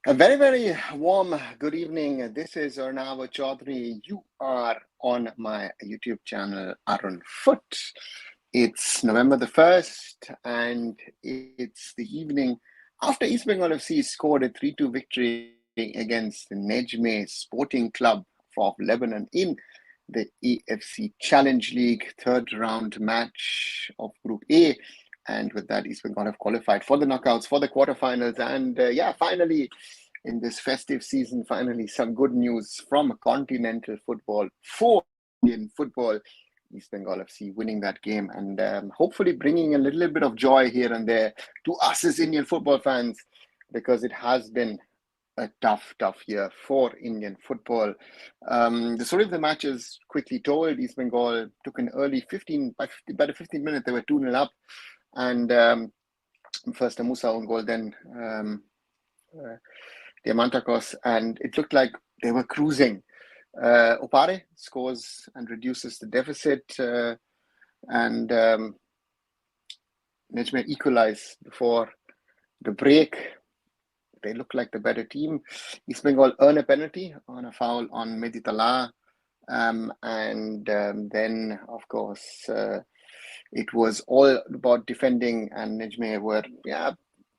A very, very warm good evening. This is Arnav Chaudhary. You are on my YouTube channel, arunfoot. It's November the 1st, and it's the evening after East Bengal FC scored a 3-2 victory against the Nejmeh Sporting Club of Lebanon in the AFC Challenge League third round match of Group A. And with that, East Bengal have qualified for the knockouts, for the quarterfinals. And finally, in this festive season, finally, some good news from continental football for Indian football. East Bengal FC winning that game and hopefully bringing a little bit of joy here and there to us as Indian football fans, because it has been a tough year for Indian football. The story of the match is quickly told. East Bengal took an early by the 15th minute, they were 2-0 up. And first a Musa own goal, then Diamantakos, and it looked like they were cruising. Opare scores and reduces the deficit, and Nejmeh equalize before the break. They look like the better team. East Bengal earn a penalty on a foul on Meditala, and then, of course, it was all about defending, and Nejmeh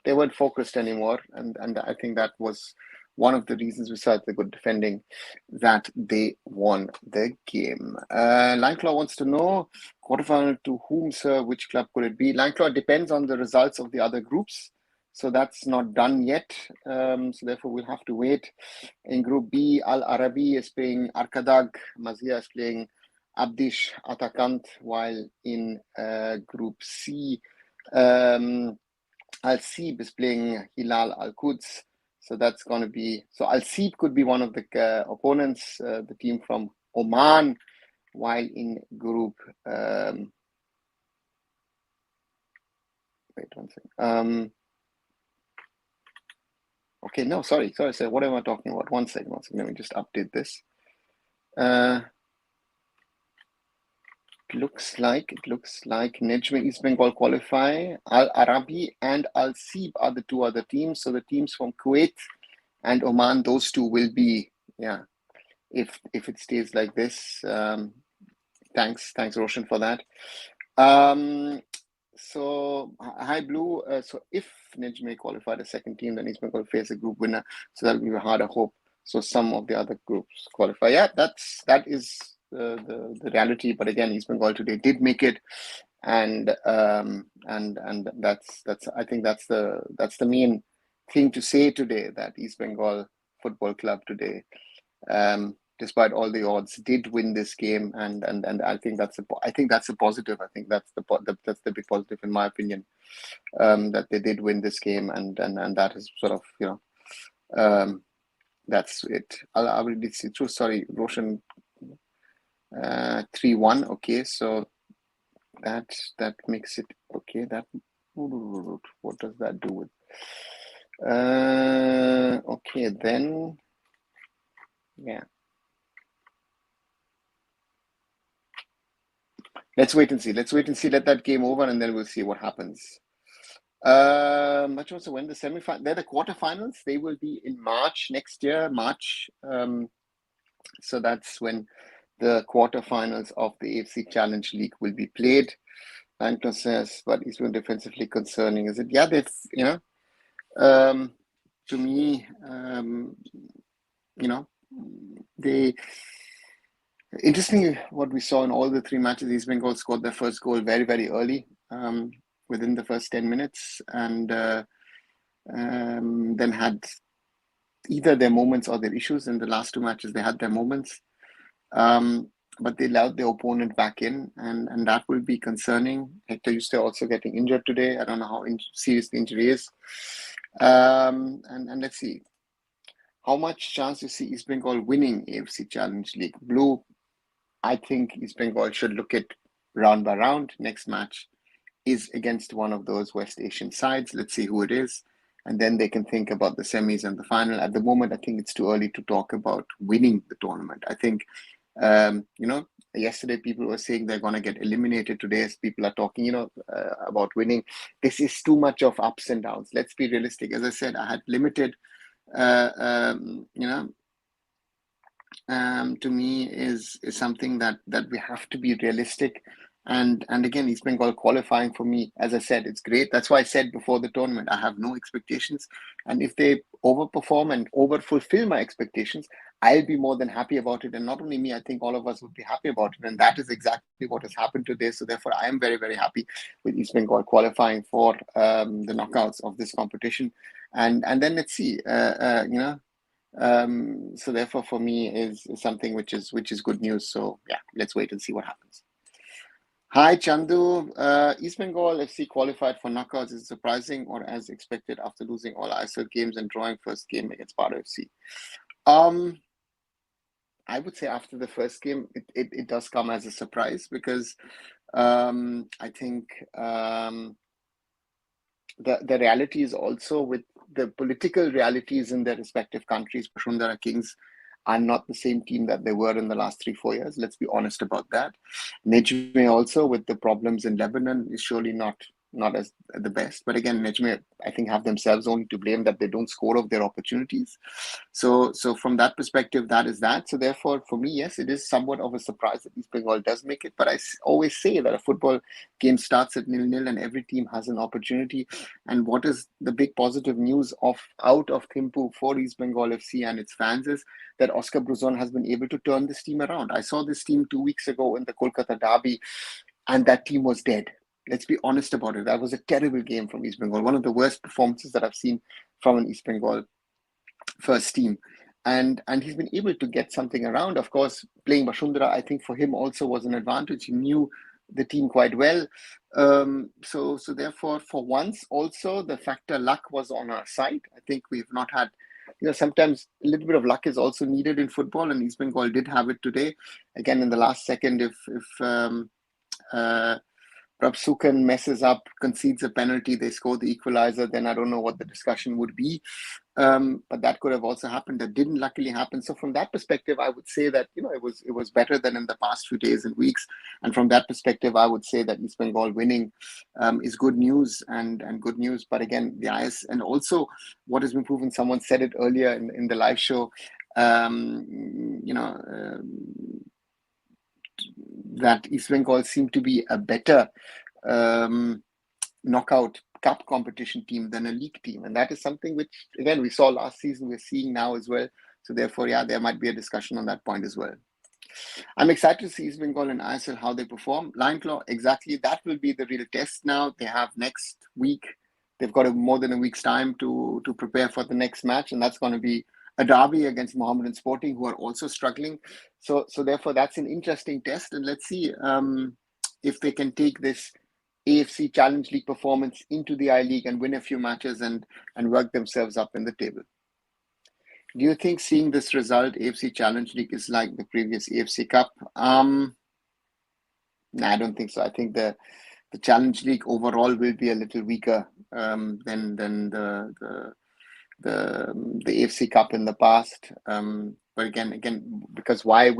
they weren't focused anymore, and I think that was one of the reasons, besides the good defending, that they won the game. Langklaw wants to know, quarterfinal to whom, sir? Which club could it be? Langklaw, depends on the results of the other groups, so that's not done yet. So therefore, we'll have to wait. In Group B, Al Arabi is playing Arkadag, Mazia is playing Abdish Atakant, while in Group C, Al-Sib is playing Hilal Al-Quds. So that's going to be, so Al-Sib could be one of the opponents, the team from Oman, while in Group, wait one second. Okay, no, sorry, sir. What am I talking about? One second. Let me just update this. It looks like Nejmeh East Bengal qualify. Al Arabi and Al Sib are the two other teams. So the teams from Kuwait and Oman, those two will be, if it stays like this. Thanks Roshan for that. So hi Blue. So if Nejmeh qualify the second team, then East Bengal face a group winner. So that'll be a harder hope. So some of the other groups qualify. Yeah, that is the reality. But again, East Bengal today did make it, and that's I think that's the main thing to say today, that East Bengal Football Club today, despite all the odds, did win this game, and I think that's a positive. I think that's the big positive in my opinion, that they did win this game, and that is sort of that's it. I will see through. Sorry, Roshan. 3-1. Okay, so that makes it okay. That, what does that do with? Okay, then yeah. Let's wait and see. Let that game over, and then we'll see what happens. Much also when the semi-final, they're the quarterfinals. They will be in March next year. So that's when the quarterfinals of the AFC Challenge League will be played. Langton says, but it's been defensively concerning. Is it? Yeah, they've, to me, interestingly, what we saw in all the three matches, East Bengal scored their first goal very, very early, within the first 10 minutes, and then had either their moments or their issues. In the last two matches, they had their moments. But they allowed their opponent back in, and that will be concerning. Hector Yuste also getting injured today. I don't know how serious the injury is. And let's see. How much chance you see East Bengal winning AFC Challenge League? Blue, I think East Bengal should look at round by round. Next match is against one of those West Asian sides. Let's see who it is. And then they can think about the semis and the final. At the moment, I think it's too early to talk about winning the tournament. I think, yesterday people were saying they're going to get eliminated. Today, as people are talking, about winning. This is too much of ups and downs. Let's be realistic. As I said, I had limited to me is something that we have to be realistic. And again, East Bengal qualifying, for me, as I said, it's great. That's why I said before the tournament, I have no expectations. And if they overperform and over fulfill my expectations, I'll be more than happy about it. And not only me, I think all of us would be happy about it. And that is exactly what has happened today. So therefore, I am very, very happy with East Bengal qualifying for the knockouts of this competition. And then let's see, so therefore, for me, is something which is good news. So yeah, let's wait and see what happens. Hi, Chandu. East Bengal FC qualified for knockouts. Is it surprising or as expected after losing all ISL games and drawing first game against Paro FC? I would say after the first game, it does come as a surprise because I think the reality is also with the political realities in their respective countries. Bashundhara Kings are not the same team that they were in the last 3-4 years. Let's be honest about that. Nejmeh also, with the problems in Lebanon, is surely not as the best. But again, Nejmeh, I think, have themselves only to blame that they don't score off their opportunities. So from that perspective, that is that. So therefore, for me, yes, it is somewhat of a surprise that East Bengal does make it. But I always say that a football game starts at 0-0 and every team has an opportunity. And what is the big positive news out of Thimphu for East Bengal FC and its fans is that Oscar Bruzon has been able to turn this team around. I saw this team 2 weeks ago in the Kolkata derby, and that team was dead. Let's be honest about it. That was a terrible game from East Bengal. One of the worst performances that I've seen from an East Bengal first team. And he's been able to get something around. Of course, playing Bashundhara, I think for him also was an advantage. He knew the team quite well. So therefore, for once, also the factor luck was on our side. I think we've not had, sometimes a little bit of luck is also needed in football, and East Bengal did have it today. Again, in the last second, if Prabsukan messes up, concedes a penalty, they score the equalizer, then I don't know what the discussion would be. But that could have also happened. That didn't luckily happen. So from that perspective, I would say that it was better than in the past few days and weeks. And from that perspective, I would say that East Bengal winning is good news and good news. But again, the IS and also what has been proven. Someone said it earlier in the live show. That East Bengal seemed to be a better knockout cup competition team than a league team. And that is something which, again, we saw last season, we're seeing now as well. So therefore, yeah, there might be a discussion on that point as well. I'm excited to see East Bengal and ISL, how they perform. Lion Claw, exactly. That will be the real test now. They have next week. They've got more than a week's time to prepare for the next match. And that's going to be a derby against Mohammedan Sporting, who are also struggling. So therefore, that's an interesting test. And let's see if they can take this AFC Challenge League performance into the I-League and win a few matches and work themselves up in the table. Do you think seeing this result, AFC Challenge League, is like the previous AFC Cup? No, I don't think so. I think the Challenge League overall will be a little weaker than the AFC Cup in the past. But again, because why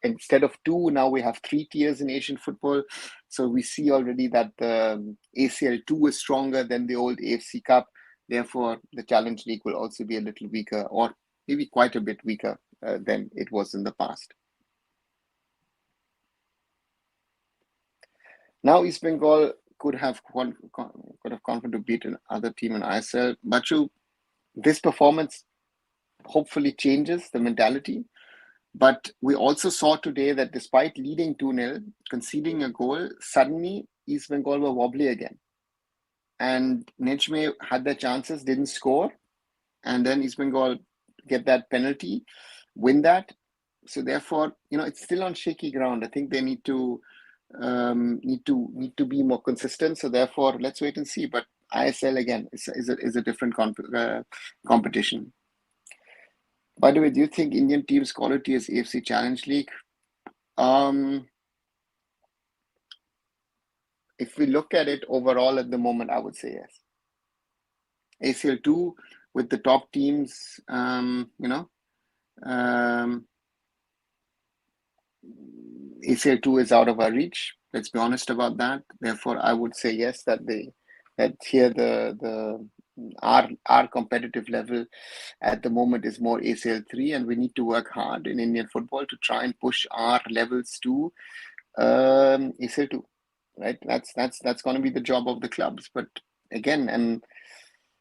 instead of 2, now we have 3 tiers in Asian football. So we see already that the ACL 2 is stronger than the old AFC Cup. Therefore, the Challenge League will also be a little weaker, or maybe quite a bit weaker than it was in the past. Now East Bengal could have confident to beat another team in ISL. Bachu, this performance hopefully changes the mentality. But we also saw today that despite leading 2-0, conceding a goal, suddenly East Bengal were wobbly again. And Nejmeh had their chances, didn't score. And then East Bengal get that penalty, win that. So therefore, it's still on shaky ground. I think they need to be more consistent. So therefore, let's wait and see. But ISL again is a different competition. By the way, do you think Indian teams' quality is AFC Challenge League? If we look at it overall at the moment, I would say yes. ACL 2 with the top teams, ACL 2 is out of our reach. Let's be honest about that. Therefore, I would say yes, that here the our competitive level at the moment is more ACL 3, and we need to work hard in Indian football to try and push our levels to ACL 2. Right? That's going to be the job of the clubs. But again, and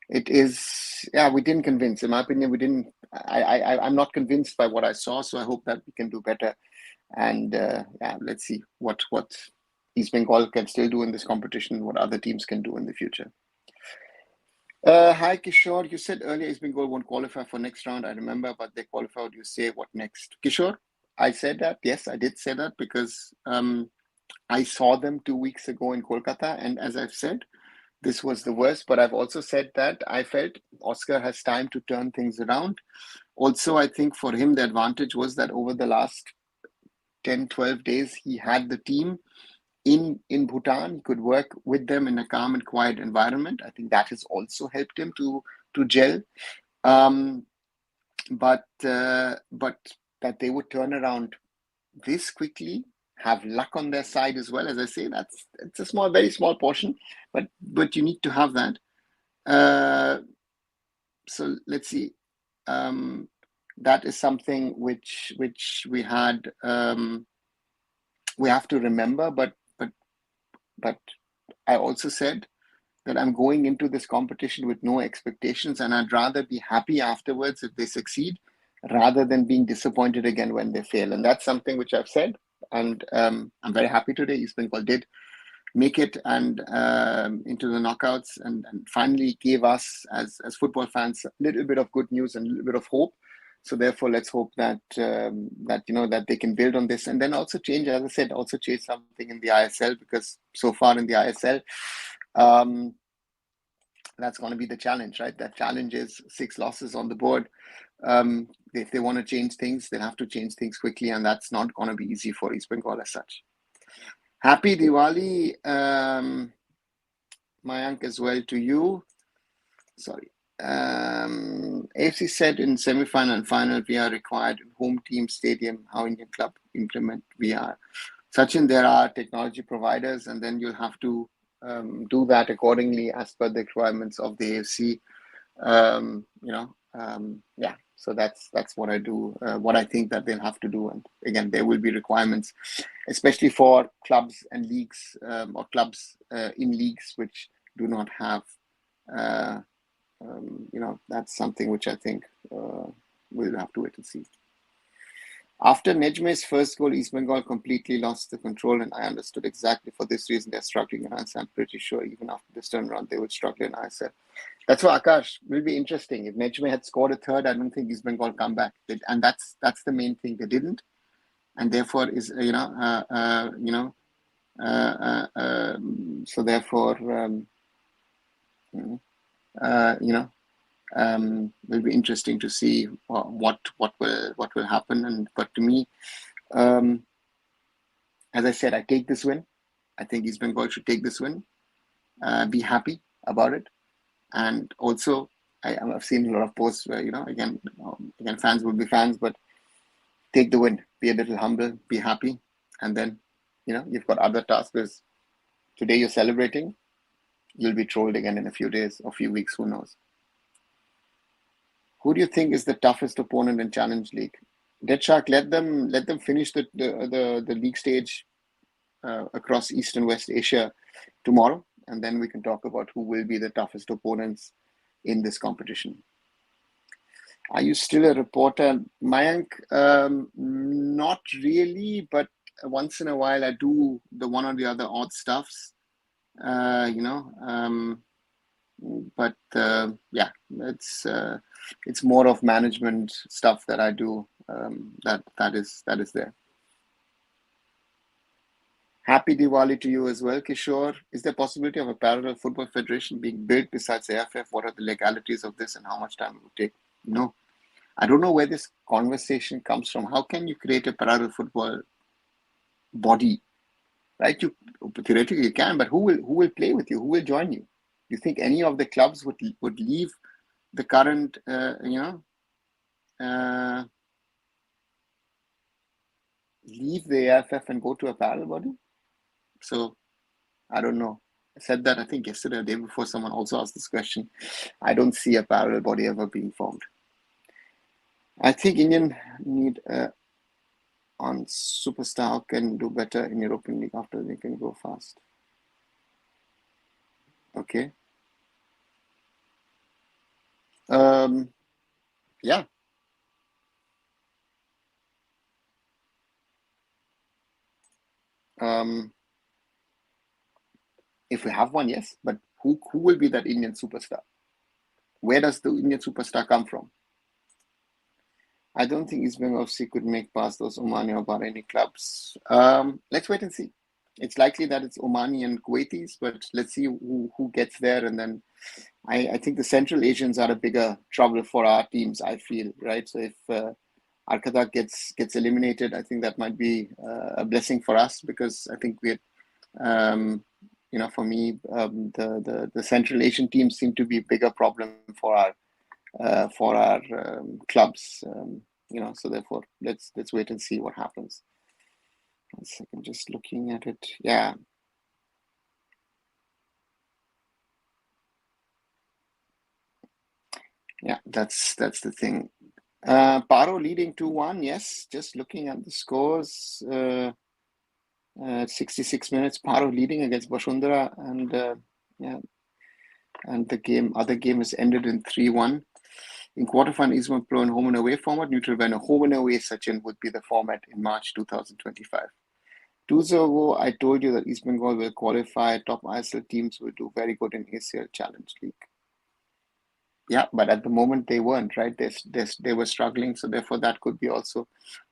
it is, yeah, we didn't convince. In my opinion, we didn't. I'm not convinced by what I saw, so I hope that we can do better. And yeah, let's see what East Bengal can still do in this competition, what other teams can do in the future. Hi Kishore, you said earlier East Bengal won't qualify for next round. I remember, but they qualified. You say what next, Kishore? I said that. Yes, I did say that because I saw them 2 weeks ago in Kolkata, and as I've said, this was the worst. But I've also said that I felt Oscar has time to turn things around. Also, I think for him the advantage was that over the last 10-12 days he had the team in Bhutan. He could work with them in a calm and quiet environment. I think that has also helped him to gel. But that they would turn around this quickly, have luck on their side as well. As I say, it's a very small portion, but you need to have that. So let's see. That is something which we had. We have to remember, but I also said that I'm going into this competition with no expectations, and I'd rather be happy afterwards if they succeed rather than being disappointed again when they fail. And that's something which I've said, and I'm very happy today East Bengal did make it and into the knockouts, and finally gave us as football fans a little bit of good news and a little bit of hope. So therefore, let's hope that that they can build on this, and then also change, as I said, also change something in the ISL, because so far in the ISL, that's going to be the challenge, right? That challenge is 6 losses on the board. If they want to change things, they'll have to change things quickly, and that's not going to be easy for East Bengal as such. Happy Diwali, Mayank, as well to you. Sorry. AFC said in semi-final and final VR required home team stadium. How Indian club implement VR? Sachin, there are technology providers, and then you'll have to do that accordingly as per the requirements of the AFC. Yeah. So that's what I do. What I think that they'll have to do, and again, there will be requirements, especially for clubs and leagues or clubs in leagues which do not have. That's something which I think we'll have to wait and see. After Nejmeh's first goal, East Bengal completely lost the control, and I understood exactly for this reason they're struggling in ISL. I'm pretty sure even after this turnaround, they would struggle in ISL. That's why, Akash, will be interesting. If Nejmeh had scored a third, I don't think East Bengal come back. And that's the main thing. They didn't, and therefore is so therefore will be interesting to see what will happen. But to me, as I said, I take this win. I think East Bengal should take this win, be happy about it, and also I've seen a lot of posts where again fans will be fans, but take the win, be a little humble, be happy, and then you've got other tasks. Today you're celebrating, you'll be trolled again in a few days or few weeks, who knows. Who do you think is the toughest opponent in Challenge League? Dead Shark, let them finish the league stage across East and West Asia tomorrow, and then we can talk about who will be the toughest opponents in this competition. Are you still a reporter, Mayank? Not really, but once in a while I do the one or the other odd stuffs. But yeah, it's more of management stuff that I do. That is there. Happy Diwali to you as well, Kishore. Is there possibility of a parallel football federation being built besides AIFF? What are the legalities of this, and how much time it would take? No, I don't know where this conversation comes from. How can you create a parallel football body? Right? You theoretically you can, but who will play with you? Who will join you? You think any of the clubs would leave the current, leave the AFF and go to a parallel body? So I don't know. said that, I think yesterday or the day before, someone also asked this question. I don't see a parallel body ever being formed. I think Indian need on superstar can do better in European League after they can go fast. Okay. Yeah. If we have one, yes. But who will be that Indian superstar? Where does the Indian superstar come from? I don't think East Bengal FC could make past those Omani or Bahraini clubs. Let's wait and see. It's likely that it's Omani and Kuwaitis, but let's see who gets there. And then I think the Central Asians are a bigger trouble for our teams, I feel, right? So if Arkadak gets eliminated, I think that might be a blessing for us, because I think we're, for me, the Central Asian teams seem to be a bigger problem for our clubs. So therefore, let's wait and see what happens. 1 second, just looking at it. Yeah. Yeah, that's the thing. Paro leading 2-1, yes. Just looking at the scores, 66 minutes, Paro leading against Bashundara, and and the other game is ended in 3-1. In quarterfinal, East Bengal Pro in home and away format. Neutral venue home and away, Sachin, would be the format in March 2025. 2 years ago, I told you that East Bengal will qualify. Top ISL teams will do very good in ACL Challenge League. Yeah, but at the moment they weren't, right? They were struggling, so therefore that could be also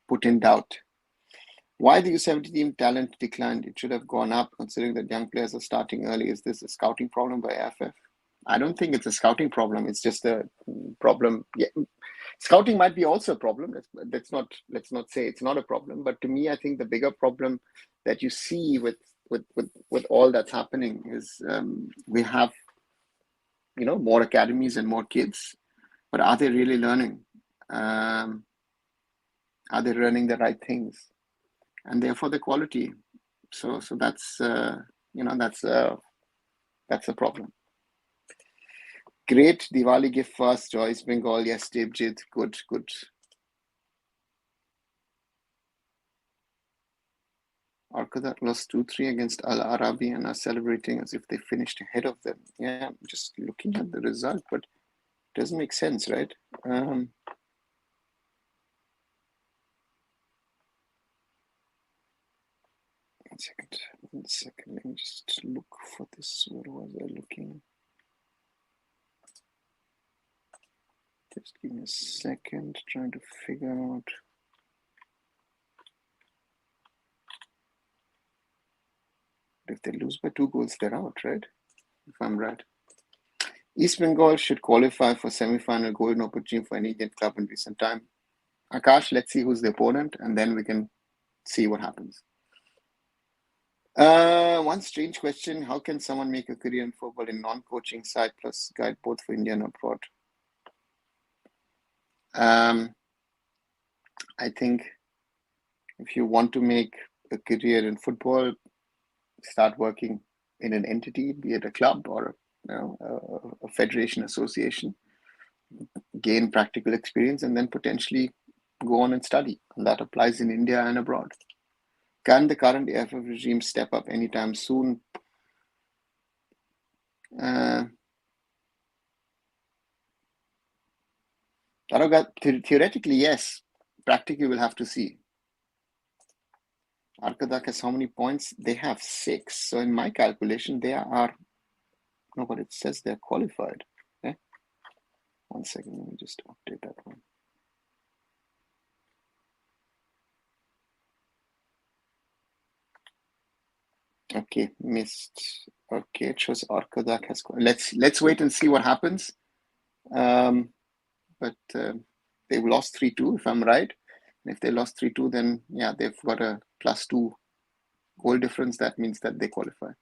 put in doubt. Why the U17 team talent declined? It should have gone up, considering that young players are starting early. Is this a scouting problem by AFF? I don't think it's a scouting problem. It's just a problem. Yeah, scouting might be also a problem. Let's not say it's not a problem. But to me, I think the bigger problem that you see with all that's happening is we have more academies and more kids, but are they really learning? Are they learning the right things? And therefore the quality. So that's that's a problem. Great Diwali gift first, Joyce Bengal. Yes, Debjit. Good. Arkadak lost 2-3 against Al Arabi and are celebrating as if they finished ahead of them. Yeah, I'm just looking at the result, but it doesn't make sense, right? 1 second. Let me just look for this. Where was I looking? Just give me a second, trying to figure out. If they lose by 2 goals, they're out, right? If I'm right. East Bengal should qualify for semi-final, golden opportunity for an Indian club in recent time. Akash, let's see who's the opponent, and then we can see what happens. One strange question: how can someone make a career in football in non-coaching side plus guide both for India and abroad? I think if you want to make a career in football, start working in an entity, be it a club or a federation association, gain practical experience, and then potentially go on and study. And that applies in India and abroad. Can the current AFF regime step up anytime soon? Theoretically, yes. Practically, we'll have to see. Arkadak has how many points? They have 6. So in my calculation, they are... No, but it says they're qualified. Okay? 1 second, let me just update that one. Okay, missed. Okay, it shows Arkadak has... Let's wait and see what happens. But they've lost 3-2, if I'm right. And if they lost 3-2, then yeah, they've got a +2 goal difference. That means that they qualify.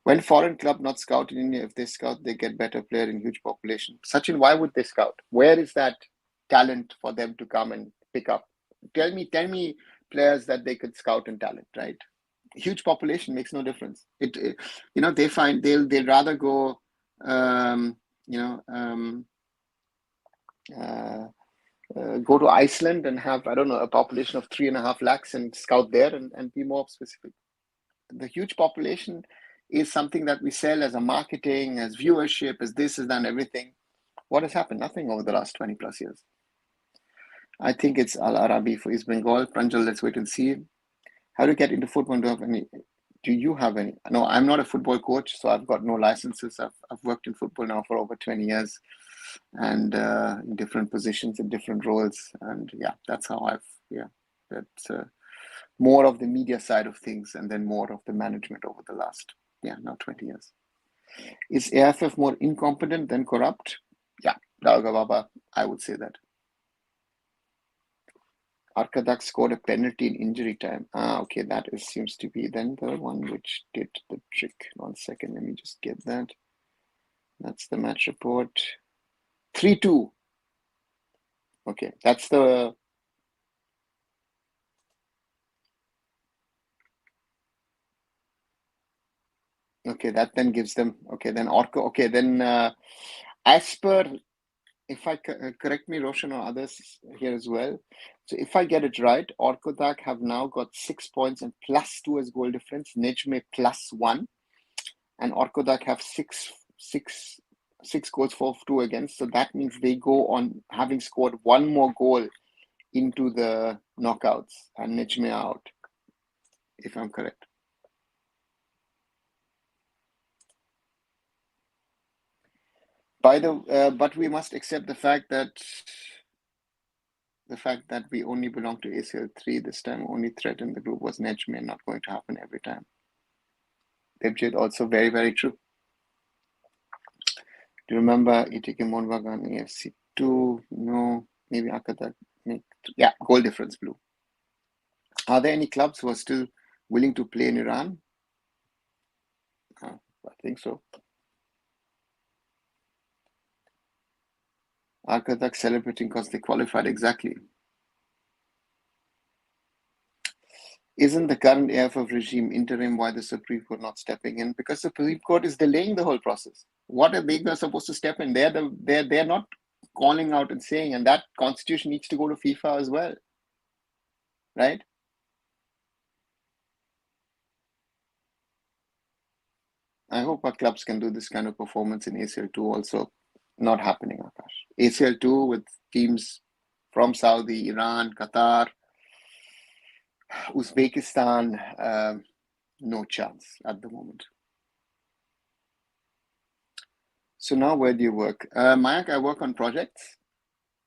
When foreign club not scout in India, if they scout, they get better player in huge population. Sachin, why would they scout? Where is that talent for them to come and pick up? Tell me players that they could scout and talent, right? huge population makes no difference. They find they'll rather go, go to Iceland and have, I don't know, a population of 3.5 lakhs and scout there and be more specific. The huge population is something that we sell as a marketing, as viewership, as this, as that, everything. What has happened? Nothing over the last 20 plus years. I think it's Al Arabi for East Bengal. Pranjal, let's wait and see. How to get into football? Do you have any? No, I'm not a football coach, so I've got no licenses. I've worked in football now for over 20 years and in different positions and different roles. And yeah, that's how that's more of the media side of things and then more of the management over the last, now 20 years. Is AIFF more incompetent than corrupt? Yeah, Dalga Baba, I would say that. Arkadak scored a penalty in injury time. Okay, that seems to be then the one which did the trick. 1 second, let me just get that. That's the match report. 3-2. Okay, that's the... Okay, that then gives them... Okay, then Orko... Okay, then as per... If I correct me, Roshan, or others here as well. So if I get it right, Orkodak have now got 6 points and +2 as goal difference. Nejmeh +1, and Orkodak have six goals for 2 against. So that means they go on having scored 1 more goal into the knockouts, and Nejmeh out, if I'm correct. But we must accept the fact that we only belong to ACL 3 this time. Only threat in the group was Nejmeh, not going to happen every time. Debjit, also very, very true. Do you remember Itike Monvagan AFC 2? No, maybe Akadak. Yeah, goal difference blue. Are there any clubs who are still willing to play in Iran? I think so. Arkadak celebrating because they qualified, exactly. Isn't the current AFF regime interim? Why the Supreme Court not stepping in? Because the Supreme Court is delaying the whole process. What are they supposed to step in? They're not calling out and saying, and that constitution needs to go to FIFA as well, right? I hope our clubs can do this kind of performance in ACL2 also. Not happening, Akash. ACL2 with teams from Saudi, Iran, Qatar, Uzbekistan, no chance at the moment. So now where do you work? Mayank, I work on projects.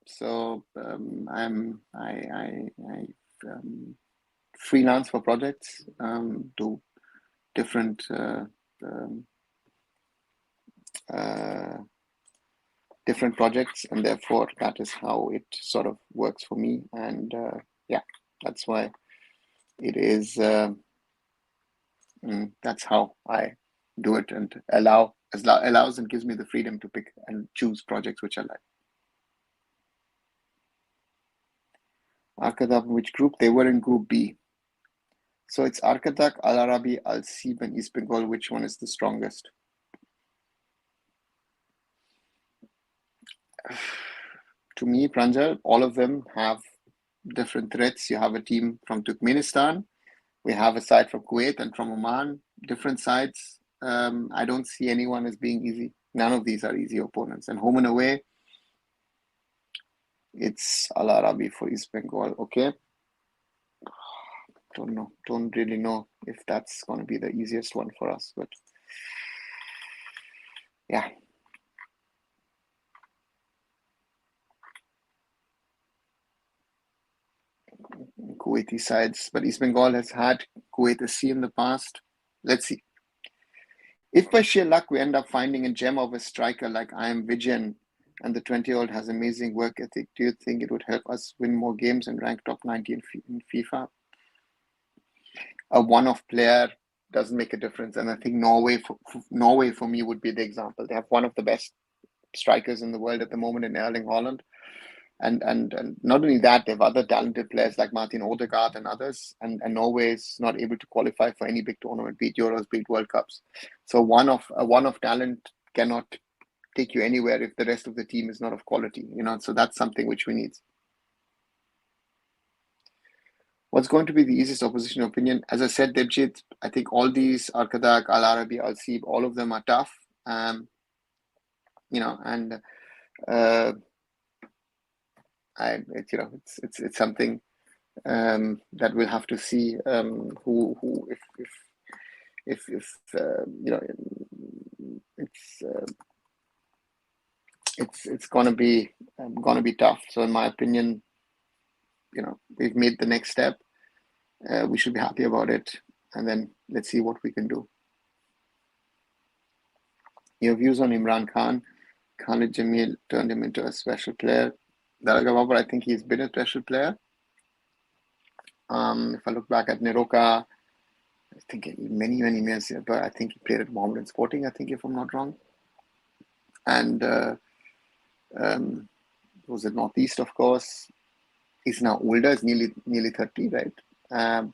So I freelance for projects, do different different projects, and therefore that is how it sort of works for me. And yeah, that's why it is. That's how I do it, and allows and gives me the freedom to pick and choose projects which I like. Arkadak, which group? They were in Group B. So it's Arkadak, Al Arabi, Al Sib, and East Bengal. Which one is the strongest? To me, Pranjal, all of them have different threats. You have a team from Turkmenistan. We have a side from Kuwait and from Oman. Different sides. I don't see anyone as being easy. None of these are easy opponents. And home and away, it's Al Arabi for East Bengal. Okay. Don't know. Don't really know if that's going to be the easiest one for us. But yeah. Kuwaiti sides, but East Bengal has had Kuwait SC in the past. Let's see. If by sheer luck we end up finding a gem of a striker like I am Vijayan, and the 20-year-old has amazing work ethic, do you think it would help us win more games and rank top 90 in FIFA? A one-off player doesn't make a difference, and I think Norway for me would be the example. They have one of the best strikers in the world at the moment in Erling Haaland. And not only that, they have other talented players like Martin Odegaard and others, and Norway is not able to qualify for any big tournament, be it Euros, be it World Cups. So one of talent cannot take you anywhere if the rest of the team is not of quality, so that's something which we need. What's going to be the easiest opposition opinion? As I said, Debjit, I think all these, Arkadak, Al Arabi, Al Sib, all of them are tough. And it's something that we'll have to see who if it's gonna be tough. So in my opinion, we've made the next step. We should be happy about it, and then let's see what we can do. Your views on Imran Khan? Khalid Jamil turned him into a special player. Daragababa, I think he's been a special player. If I look back at Niroka, I think many years, but I think he played at Mohammedan Sporting, I think, if I'm not wrong. And was it Northeast, of course. He's now older, he's nearly 30, right?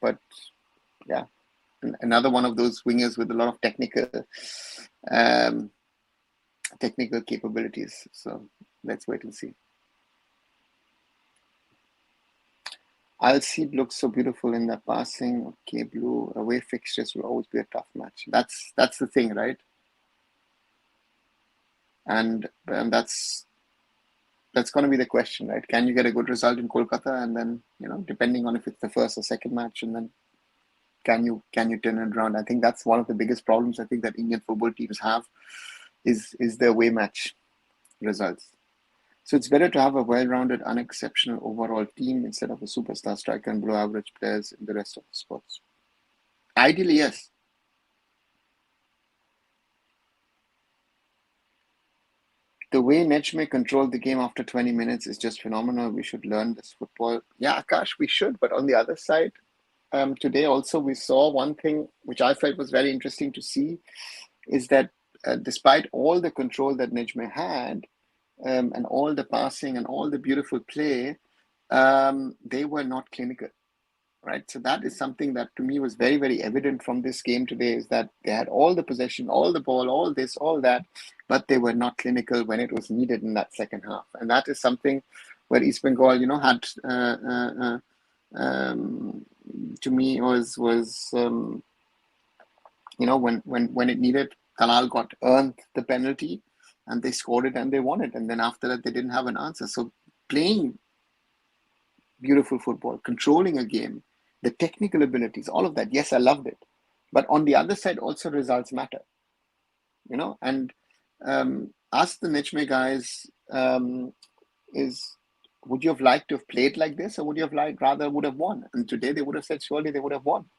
But yeah, another one of those wingers with a lot of technical capabilities. So let's wait and see. Al Sib looks so beautiful in that passing. Okay, blue away fixtures will always be a tough match. That's the thing, right? And that's going to be the question, right? Can you get a good result in Kolkata, and then depending on if it's the first or second match, and then can you turn it around? I think that's one of the biggest problems I think that Indian football teams have is the away match results. So it's better to have a well-rounded, unexceptional overall team instead of a superstar striker and below average players in the rest of the sports. Ideally, yes. The way Nejmeh controlled the game after 20 minutes is just phenomenal. We should learn this football. Yeah, Akash, we should. But on the other side, today also we saw one thing which I felt was very interesting to see, is that despite all the control that Nejmeh had, and all the passing and all the beautiful play, they were not clinical, right? So that is something that to me was very, very evident from this game today, is that they had all the possession, all the ball, all this, all that, but they were not clinical when it was needed in that second half. And that is something where East Bengal, had to me was when it needed, Kanal got earned the penalty, and they scored it and they won it. And then after that, they didn't have an answer. So playing beautiful football, controlling a game, the technical abilities, all of that. Yes, I loved it. But on the other side, also results matter. And ask the Nejmeh guys, would you have liked to have played like this, or would you have rather would have won? And today they would have said, surely they would have won.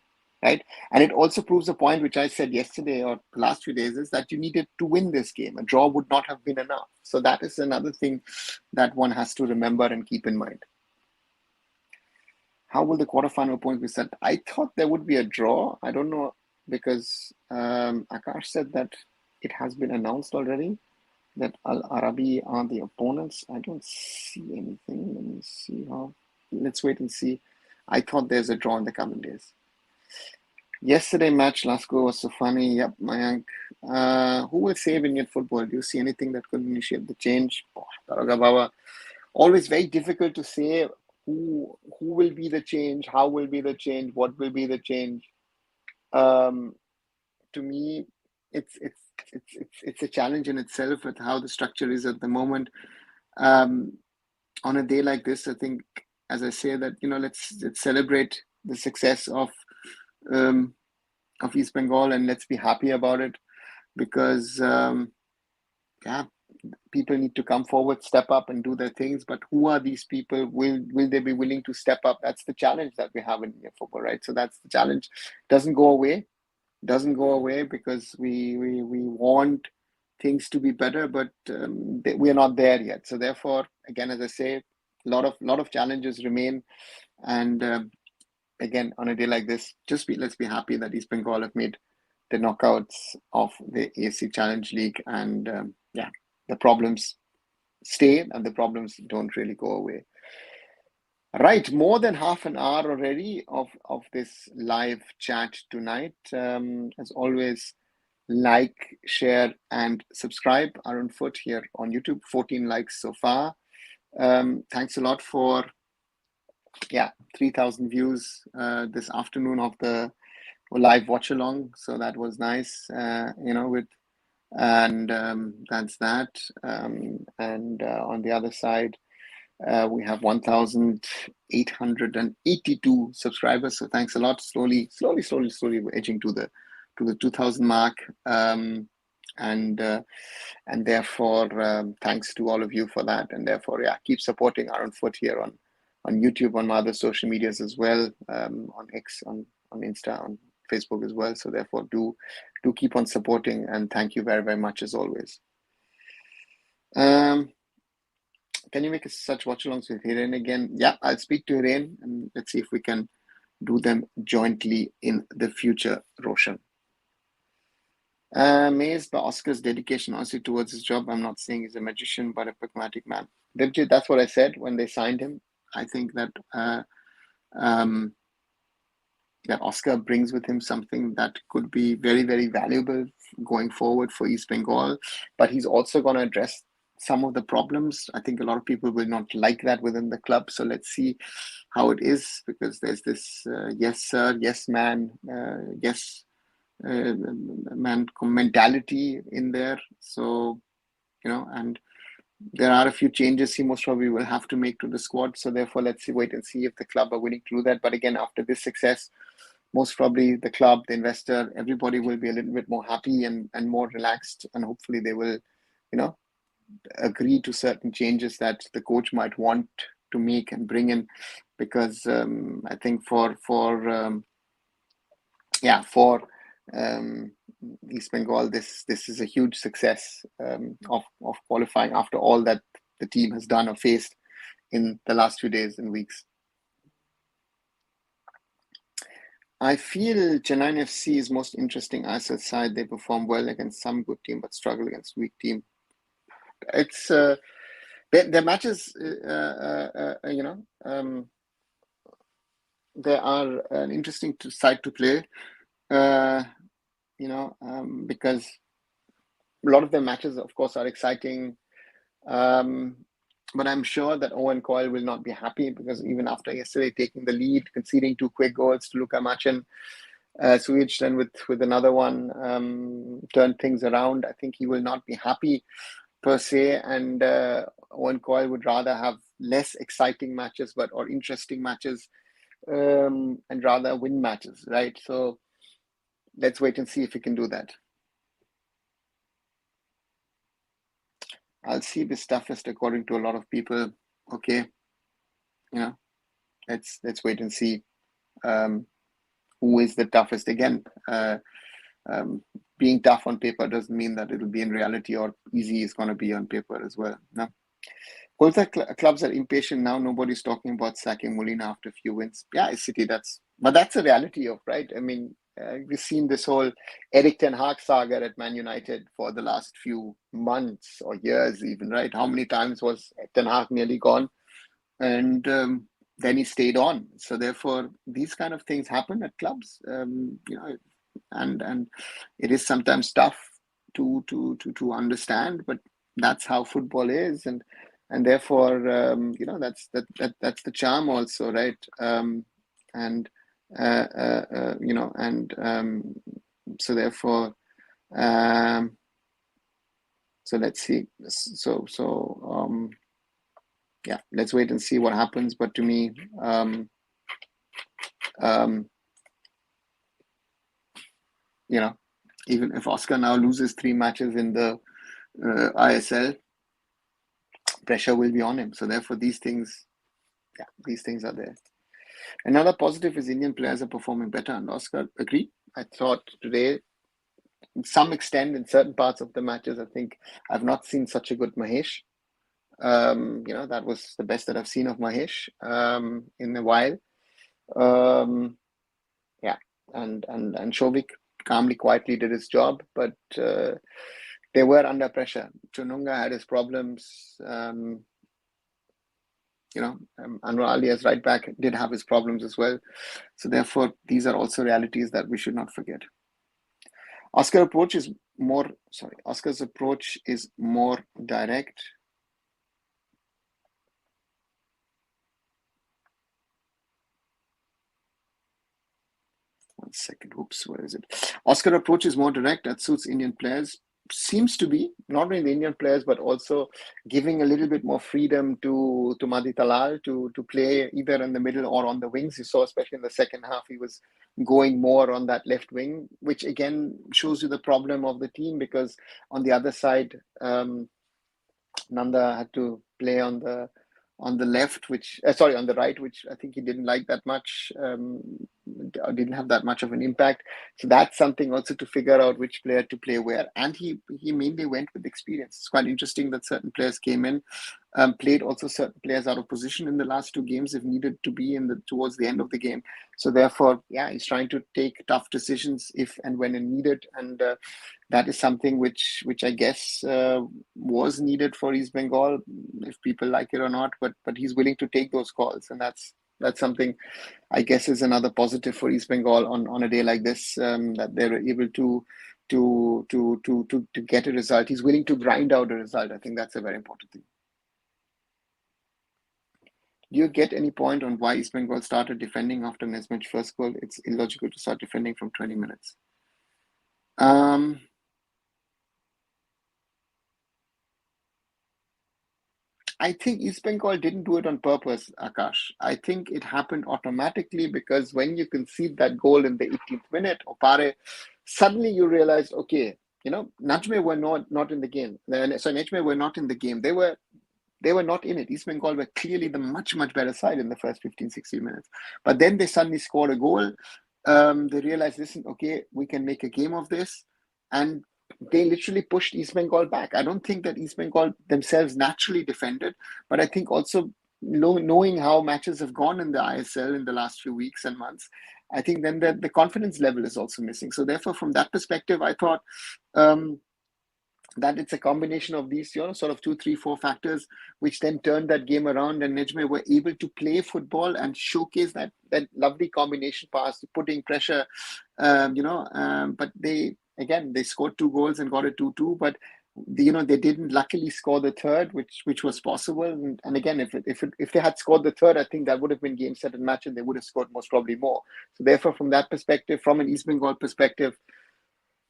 Right. And it also proves a point which I said yesterday or the last few days, is that you needed to win this game. A draw would not have been enough. So that is another thing that one has to remember and keep in mind. How will the quarterfinal points be set? I thought there would be a draw. I don't know, because Akash said that it has been announced already that Al Arabi are the opponents. I don't see anything. Let me see let's wait and see. I thought there's a draw in the coming days. Yesterday match, last goal was so funny. Yep, Mayank. Who will save Indian football? Do you see anything that could initiate the change? Daroga Baba. Always very difficult to say who will be the change, how will be the change, what will be the change. To me, it's a challenge in itself with how the structure is at the moment. On a day like this, I think, as I say, that let's celebrate the success of East Bengal, and let's be happy about it, because people need to come forward, step up and do their things. But who are these people? Will they be willing to step up? That's the challenge that we have in Indian football, right? So that's the challenge. Doesn't go away because we want things to be better, but we are not there yet. So therefore, again, as I say, a lot of challenges remain. And again, on a day like this, let's be happy that East Bengal have made the knockouts of the AFC Challenge League, and the problems stay and the problems don't really go away. Right, more than half an hour already of this live chat tonight. As always, like, share, and subscribe. Arun Foot here on YouTube. 14 likes so far. Thanks a lot for 3,000 views this afternoon of the live watch along. So that was nice. That's that. And on the other side, we have 1,882 subscribers. So thanks a lot. Slowly, we're edging to the 2,000 mark. And therefore, thanks to all of you for that. And therefore, keep supporting Arun Foot here on YouTube, on my other social medias as well, on X, on Insta, on Facebook as well. So therefore, do keep on supporting, and thank you very, very much as always. Can you make such watch-alongs with Hiren again? Yeah, I'll speak to Hiren, and let's see if we can do them jointly in the future, Roshan. Amazed by Oscar's dedication, honestly, towards his job. I'm not saying he's a magician, but a pragmatic man. That's what I said when they signed him. I think that that Oscar brings with him something that could be very, very valuable going forward for East Bengal. But he's also going to address some of the problems. I think a lot of people will not like that within the club. So let's see how it is, because there's this yes sir, yes man, yes man mentality in there. So, and there are a few changes he most probably will have to make to the squad. So therefore, let's wait and see if the club are willing to do that. But again, after this success, most probably the club, the investor, everybody will be a little bit more happy and more relaxed. And hopefully they will, agree to certain changes that the coach might want to make and bring in. Because I think for East Bengal, this is a huge success of qualifying after all that the team has done or faced in the last few days and weeks. I feel Chennai FC is most interesting ISL side. They perform well against some good team, but struggle against weak team. It's their matches, they are an interesting side to play. Because a lot of their matches, of course, are exciting. But I'm sure that Owen Coyle will not be happy, because even after yesterday taking the lead, conceding 2 quick goals to Luka Machin, Suij then with another one turned things around. I think he will not be happy per se, and Owen Coyle would rather have less exciting matches or interesting matches, and rather win matches, right? So let's wait and see if we can do that. I'll see the toughest according to a lot of people. Okay, let's wait and see who is the toughest. Again, being tough on paper doesn't mean that it'll be in reality, or easy is going to be on paper as well. No. Clubs are impatient now. Nobody's talking about sacking Molina after a few wins. Yeah, City. That's a reality of, right? I mean, we've seen this whole Erik ten Hag saga at Man United for the last few months or years even, right? How many times was ten Hag nearly gone? And then he stayed on. So therefore, these kind of things happen at clubs, and it is sometimes tough to understand, but that's how football is, and therefore, that's the charm also, right? So therefore, so let's see. Let's wait and see what happens. But to me, even if Oscar now loses 3 matches in the ISL, pressure will be on him. So therefore, these things are there. Another positive is Indian players are performing better, and Oscar, agree. I thought today, in some extent, in certain parts of the matches, I think I've not seen such a good Mahesh. That was the best that I've seen of Mahesh in a while. And Shovik calmly, quietly did his job, but they were under pressure. Chununga had his problems. Anwar Ali as right back did have his problems as well. So therefore, these are also realities that we should not forget. Oscar's approach is more direct. One second. Oops, where is it? Oscar's approach is more direct. That suits Indian players. Seems to be not only the Indian players, but also giving a little bit more freedom to Madhi Talal to play either in the middle or on the wings. You saw, especially in the second half, he was going more on that left wing, which again shows you the problem of the team, because on the other side, Nanda had to play on the left, on the right, which I think he didn't like that much, didn't have that much of an impact. So that's something also to figure out which player to play where. And he mainly went with experience. It's quite interesting that certain players came in, played also certain players out of position in the last two games if needed to be towards the end of the game. So therefore, he's trying to take tough decisions if and when needed. And that is something which I guess was needed for East Bengal, if people like it or not. But he's willing to take those calls, and that's something I guess is another positive for East Bengal on a day like this, that they're able to get a result. He's willing to grind out a result. I think that's a very important thing. Do you get any point on why East Bengal started defending after Nejmeh's first goal? It's illogical to start defending from 20 minutes. I think East Bengal didn't do it on purpose, Akash. I think it happened automatically, because when you concede that goal in the 18th minute, Opare, suddenly you realize, okay, Nejmeh were not in the game. Nejmeh were not in the game. They were not in it. East Bengal were clearly the much, much better side in the first 15, 16 minutes. But then they suddenly scored a goal. They realized, listen, okay, we can make a game of this. And they literally pushed East Bengal back. I don't think that East Bengal themselves naturally defended, but I think also knowing how matches have gone in the ISL in the last few weeks and months, I think then the confidence level is also missing. So therefore, from that perspective, I thought that it's a combination of these, sort of 2, 3, 4 factors, which then turned that game around, and Nejmeh were able to play football and showcase that lovely combination pass, putting pressure, but they scored 2 goals and got a 2-2, but they didn't luckily score the third, which was possible. And again, if they had scored the third, I think that would have been game, set, and match, and they would have scored most probably more. So therefore, from that perspective, from an East Bengal perspective,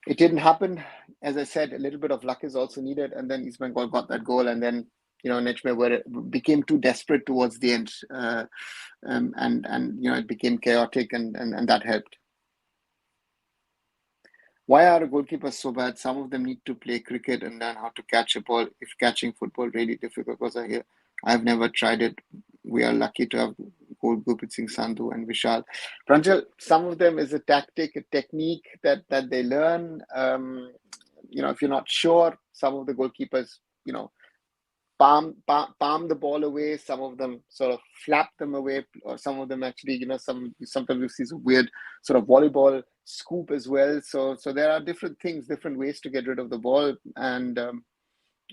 it didn't happen. As I said, a little bit of luck is also needed, and then East Bengal got that goal, and then Nejmeh became too desperate towards the end, and it became chaotic, and that helped. Why are goalkeepers so bad? Some of them need to play cricket and learn how to catch a ball. If catching football really difficult, because I've never tried it. We are lucky to have Gurpreet Singh Sandhu and Vishal. Pranjal, some of them is a tactic, a technique that they learn. If you're not sure, some of the goalkeepers, palm the ball away. Some of them sort of flap them away, or some of them actually, sometimes you see some weird sort of volleyball scoop as well. So there are different things, different ways to get rid of the ball, and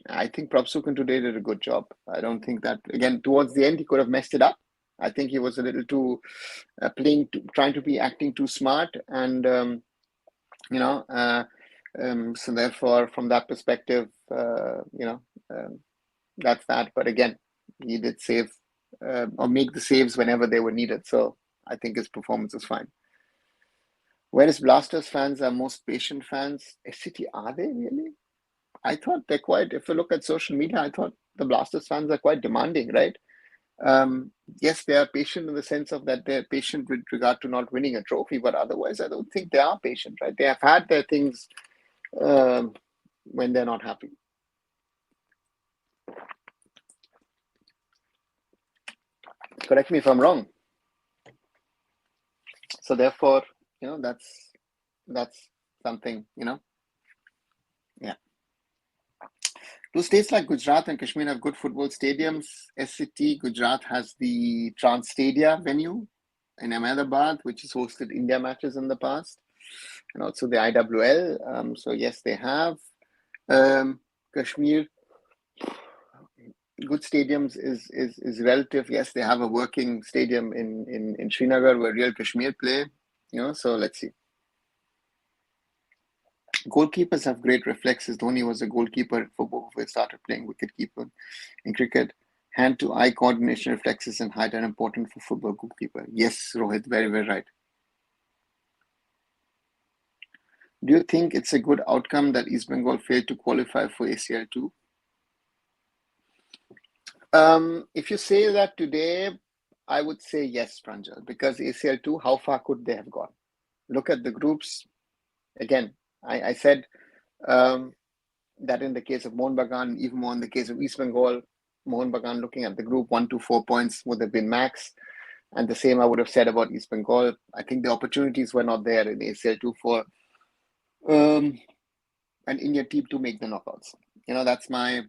I think Prabsukan today did a good job. I don't think that, again, towards the end, he could have messed it up. I think he was a little too acting too smart, and so therefore, from that perspective, that's that. But again, he did save or make the saves whenever they were needed. So I think his performance is fine. Whereas Blasters fans are most patient fans, SCT, are they really? I thought they're quite, if you look at social media, I thought the Blasters fans are quite demanding, right? Yes, they are patient in the sense of that they're patient with regard to not winning a trophy, but otherwise I don't think they are patient, right? They have had their things when they're not happy. Correct me if I'm wrong. So therefore, that's something, yeah. Do states like Gujarat and Kashmir have good football stadiums? SCT, Gujarat has the Trans Stadia venue in Ahmedabad, which has hosted India matches in the past, and also the IWL. So yes, they have. Kashmir, good stadiums is relative. Yes, they have a working stadium in Srinagar where Real Kashmir play. So let's see. Goalkeepers have great reflexes. Dhoni was a goalkeeper before he started playing wicketkeeper in cricket. Hand-to-eye coordination, reflexes, and height are important for football goalkeeper. Yes, Rohit, very, very right. Do you think it's a good outcome that East Bengal failed to qualify for ACL 2? If you say that today, I would say yes, Pranjal, because ACL 2, how far could they have gone? Look at the groups. Again, I said that in the case of Mohun Bagan, even more in the case of East Bengal, Mohun Bagan looking at the group, 1 to 4 points would have been max. And the same I would have said about East Bengal. I think the opportunities were not there in ACL 2 for an Indian team to make the knockouts. That's my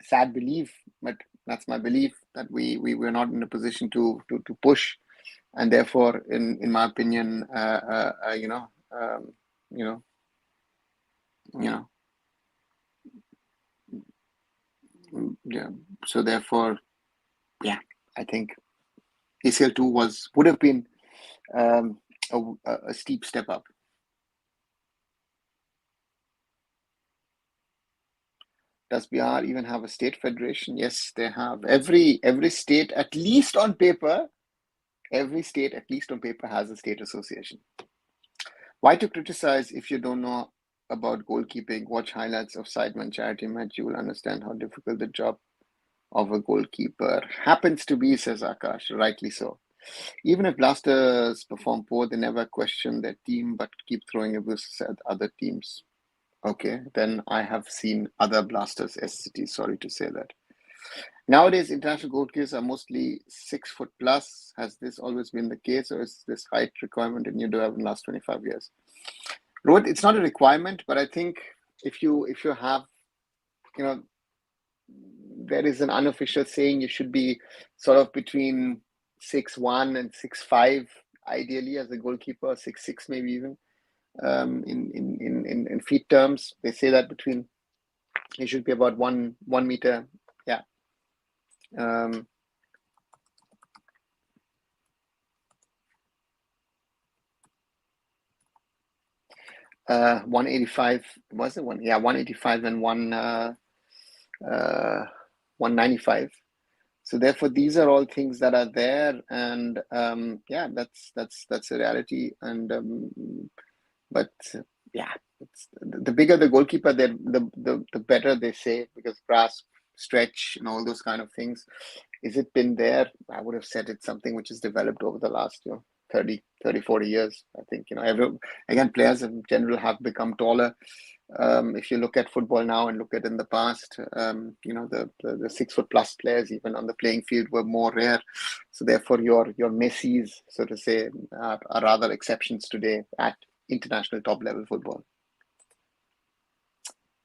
sad belief, but that's my belief that we were not in a position to push, and therefore, in my opinion, yeah. So therefore, yeah, I think ACL 2 would have been a steep step up. Does Bihar even have a state federation? Yes, they have. Every state, at least on paper, has a state association. Why to criticize if you don't know about goalkeeping? Watch highlights of Sideman charity match. You will understand how difficult the job of a goalkeeper happens to be, says Akash. Rightly so. Even if Blasters perform poor, they never question their team, but keep throwing abuse at other teams. Okay, then I have seen other Blasters SCT, sorry to say that. Nowadays, international goalkeepers are mostly 6 foot plus. Has this always been the case, or is this height requirement in New in the last 25 years? Rohit, it's not a requirement, but I think if you have, there is an unofficial saying you should be sort of between 6'1" and 6'5", ideally as a goalkeeper, 6'6" maybe even. In feet terms, they say that it should be about 1 meter. Yeah. 185 was it one? Yeah, 185 and 195. So therefore, these are all things that are there, and yeah, that's a reality. And but yeah, the bigger the goalkeeper, the better, they say, because grasp, stretch, and all those kind of things. Is it been there? I would have said it's something which has developed over the last 30, 40 years. I think players in general have become taller. If you look at football now and look at in the past, the 6 foot plus players even on the playing field were more rare. So therefore, your Messi's, so to say, are rather exceptions today at international top level football.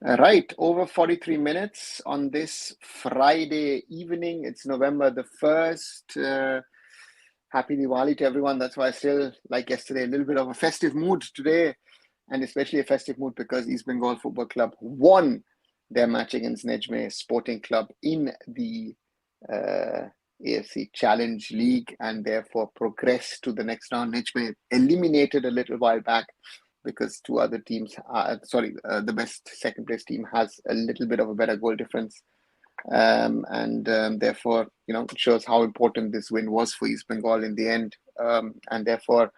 Right, over 43 minutes on this Friday evening. It's November the 1st. Happy Diwali to everyone. That's why I still, like yesterday, a little bit of a festive mood today, and especially a festive mood because East Bengal Football Club won their match against Nejmeh Sporting Club in the AFC Challenge League and therefore progressed to the next round. Nejmeh eliminated a little while back because two other teams, the best second place team has a little bit of a better goal difference. Therefore, it shows how important this win was for East Bengal in the end. And therefore,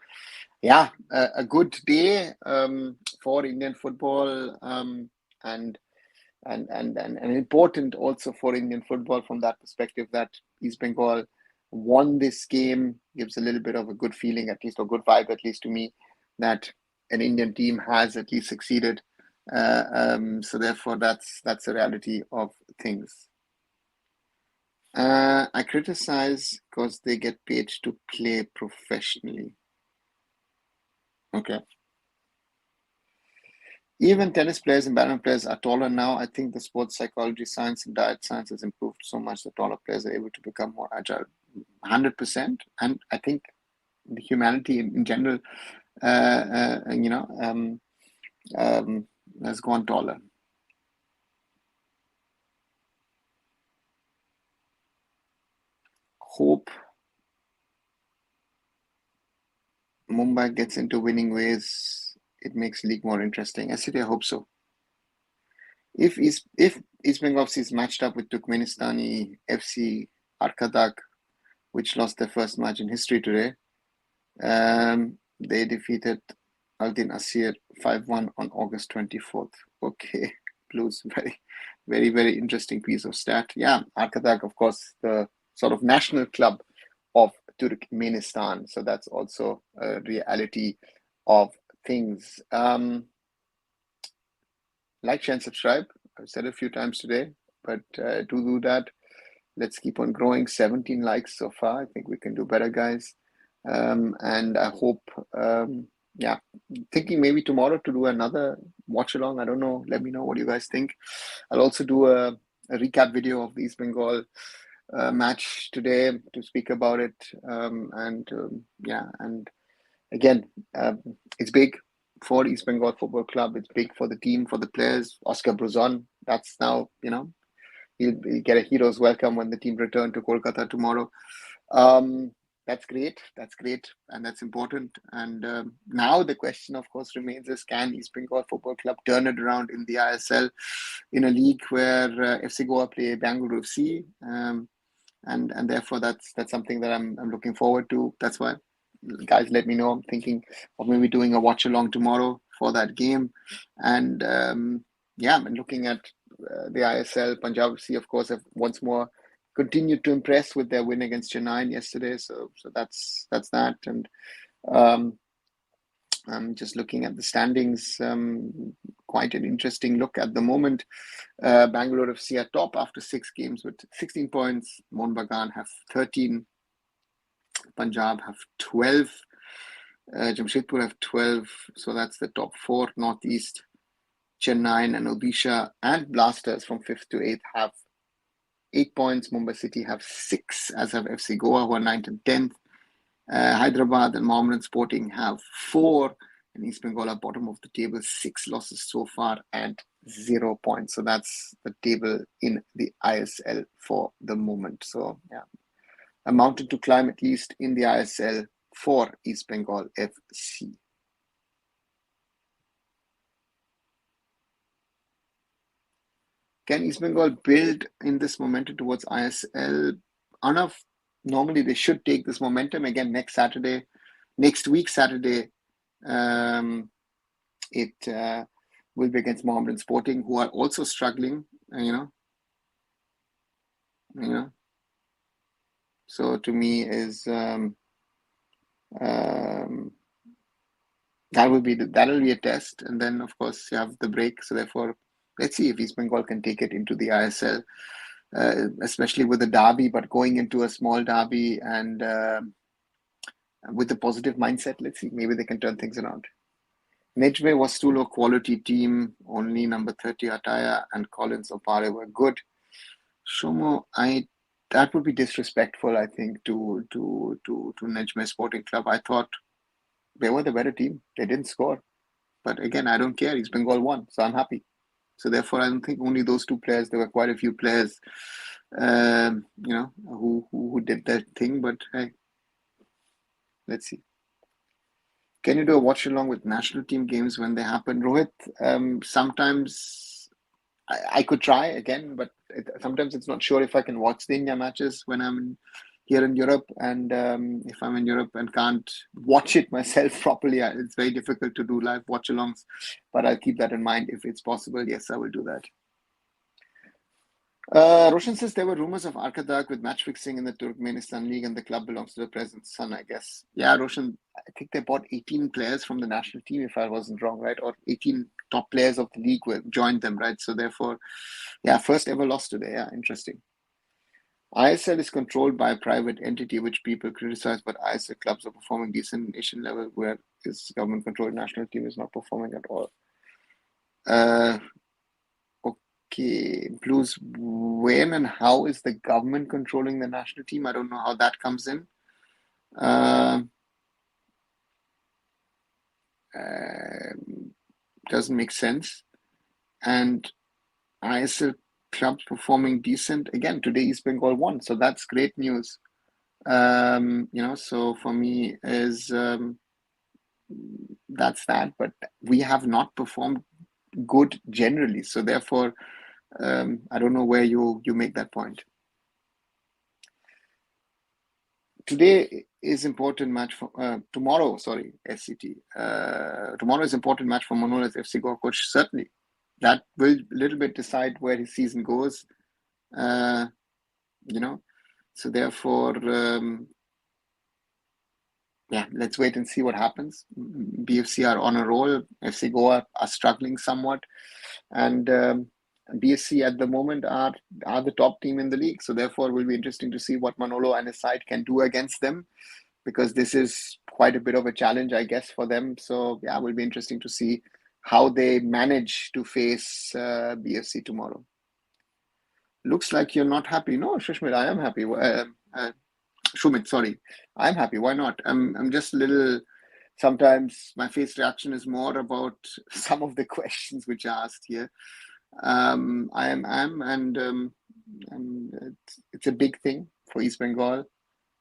yeah, a good day for Indian football and important also for Indian football from that perspective that East Bengal won this game. Gives a little bit of a good feeling, at least, or good vibe, at least to me, that an Indian team has at least succeeded. So therefore, that's a reality of things. I criticize because they get paid to play professionally. Okay. Even tennis players and badminton players are taller now. I think the sports psychology science and diet science has improved so much that taller players are able to become more agile. 100%. And I think the humanity in general, has gone taller. hope Mumbai gets into winning ways. It makes league more interesting. I hope so. If East Bengal FC is matched up with Turkmenistani FC Arkadak, which lost their first match in history today, they defeated Aldin Asir 5-1 on August 24th. Okay, Blues, very, very interesting piece of stat. Yeah, Arkadak, of course, the sort of national club of Turkmenistan. So that's also a reality of things. Like, share, and subscribe. I've said it a few times today, but do that. Let's keep on growing. 17 likes so far. I think we can do better, guys. And I hope, thinking maybe tomorrow to do another watch along. I don't know. Let me know what you guys think. I'll also do a recap video of the East Bengal match today to speak about it. And again, it's big for East Bengal Football Club. It's big for the team, for the players. Oscar Bruzon, that's now, he'll get a hero's welcome when the team return to Kolkata tomorrow. That's great. And that's important. And now the question, of course, remains is, can East Bengal Football Club turn it around in the ISL in a league where FC Goa play Bengaluru FC? And therefore, that's something that I'm looking forward to. That's why, guys, let me know. I'm thinking of maybe doing a watch along tomorrow for that game. And I'm looking at the ISL. Punjab FC, of course, have once more continued to impress with their win against Chennai yesterday. So that's that. And I'm just looking at the standings. Quite an interesting look at the moment. Bengaluru FC are top after 6 games with 16 points. Mohun Bagan have 13. Punjab have 12. Jamshedpur have 12. So that's the top 4. Northeast, Chennai and Odisha and Blasters from 5th to 8th have 8 points. Mumbai City have 6, as have FC Goa, who are 9th and 10th. Hyderabad and Mohammedan Sporting have 4. And East Bengal are bottom of the table, 6 losses so far and 0 points. So that's the table in the ISL for the moment. So, yeah, a mountain to climb, at least in the ISL for East Bengal FC. Can East Bengal build in this momentum towards ISL? Arnav, normally they should take this momentum again next week, Saturday. It will be against Mohammedan Sporting, who are also struggling, So to me is that'll be a test, and then of course you have the break. So therefore, let's see if East Bengal can take it into the ISL, especially with the derby. But going into a small derby and with a positive mindset, let's see, maybe they can turn things around. Nejmeh was still a quality team. Only number 30 Ataya and Collins Opare were good. Shomo, that would be disrespectful, I think, to Nejmeh Sporting Club. I thought they were the better team. They didn't score. But again, I don't care. East Bengal won, so I'm happy. So therefore, I don't think only those 2 players. There were quite a few players, who did their thing. But hey, let's see. Can you do a watch along with national team games when they happen, Rohit? Sometimes I could try again, but sometimes it's not sure if I can watch the India matches when I'm here in Europe. And if I'm in Europe and can't watch it myself properly, it's very difficult to do live watch alongs. But I'll keep that in mind. If it's possible, yes, I will do that. Roshan says there were rumors of Arkadak with match fixing in the Turkmenistan League, and the club belongs to the present son, I guess. Yeah, Roshan, I think they bought 18 players from the national team, if I wasn't wrong, right? Or 18 top players of the league joined them, right? So therefore, yeah, first ever loss today. Yeah, interesting. ISL is controlled by a private entity, which people criticize, but ISL clubs are performing decent nation level, where this government-controlled national team is not performing at all. Okay, Blues, when and how is the government controlling the national team? I don't know how that comes in. Doesn't make sense. And ISL clubs performing decent. Again, today East Bengal won, so that's great news So for me is that's that. But we have not performed good generally. So therefore, I don't know where you make that point. Today is important match for tomorrow. Sorry, SCT. Tomorrow is important match for Manolas FC Goa coach. Certainly, that will a little bit decide where his season goes. So therefore, let's wait and see what happens. BFC are on a roll. FC Goa are struggling somewhat, and BSC at the moment are the top team in the league. So therefore, it will be interesting to see what Manolo and his side can do against them, because this is quite a bit of a challenge, I guess, for them. So it will be interesting to see how they manage to face BFC tomorrow. Looks like you're not happy. No, Shushmit, I am happy. Shumit, sorry, I'm happy. Why not? I'm just a little. Sometimes my face reaction is more about some of the questions which are asked here. And it's a big thing for East Bengal,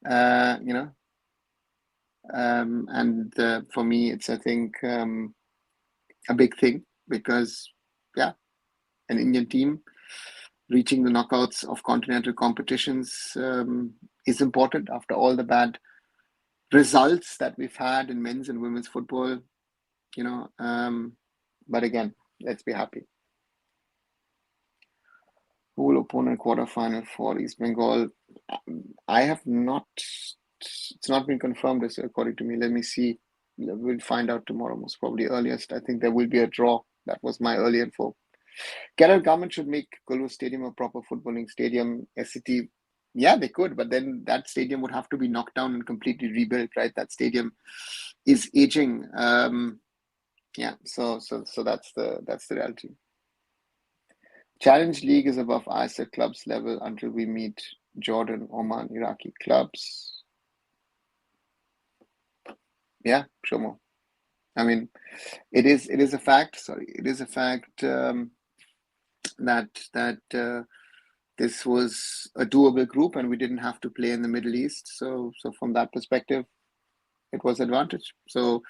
and for me, it's, I think, a big thing, because an Indian team reaching the knockouts of continental competitions is important after all the bad results that we've had in men's and women's football, but again, let's be happy. Who will opponent quarterfinal for East Bengal? I have not. It's not been confirmed, according to me. Let me see. We'll find out tomorrow, most probably earliest. I think there will be a draw. That was my early info. Kerala government should make Kollu Stadium a proper footballing stadium. SCT, they could, but then that stadium would have to be knocked down and completely rebuilt, right? That stadium is aging. So that's the reality. Challenge League is above AIFF clubs level until we meet Jordan, Oman, Iraqi clubs. Yeah, sure more. I mean, it is a fact. Sorry, it is a fact that this was a doable group, and we didn't have to play in the Middle East. So from that perspective, it was advantage. So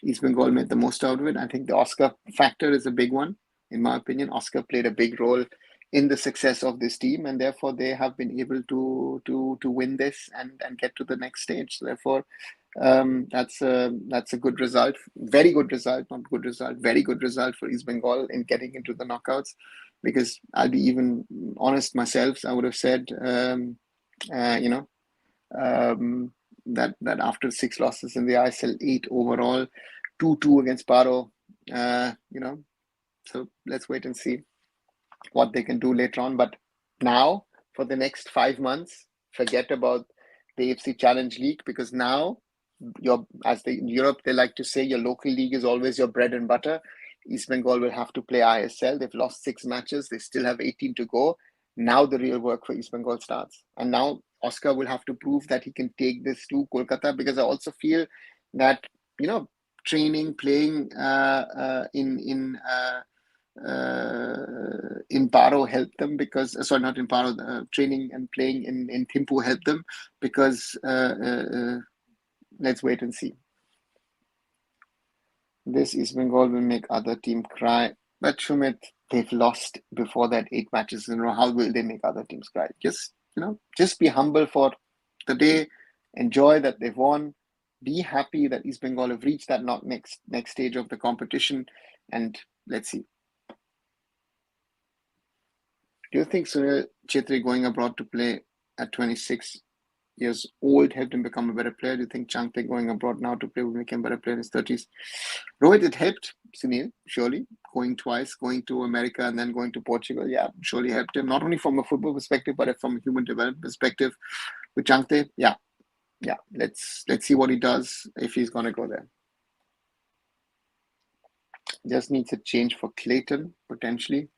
East Bengal made the most out of it. I think the Oscar factor is a big one, in my opinion. Oscar played a big role in the success of this team, and therefore they have been able to win this and get to the next stage. So therefore, that's a good result, very good result, not good result, very good result for East Bengal in getting into the knockouts. Because I'll be even honest myself, I would have said, that after 6 losses in the ISL, 8 overall, 2-2 against Paro, so let's wait and see what they can do later on. But now, for the next 5 months, forget about the AFC Challenge League, because now in Europe, they like to say, your local league is always your bread and butter. East Bengal will have to play ISL. They've lost 6 matches. They still have 18 to go. Now the real work for East Bengal starts. And now Oscar will have to prove that he can take this to Kolkata, because I also feel that, training, playing in Paro helped them, because not in Paro, training and playing in Thimphu helped them, because let's wait and see. This East Bengal will make other team cry. But Shumit, they've lost before that 8 matches in a row. How will they make other teams cry? Just be humble for the day. Enjoy that they've won. Be happy that East Bengal have reached that next stage of the competition. And let's see. Do you think Sunil Chetri going abroad to play at 26 years old helped him become a better player? Do you think Changte going abroad now to play will make him a better player in his 30s? Rohit, it helped Sunil, surely. Going twice, going to America and then going to Portugal, surely helped him, not only from a football perspective, but from a human development perspective. With Changte, let's see what he does if he's going to go there. Just needs a change for Clayton, potentially.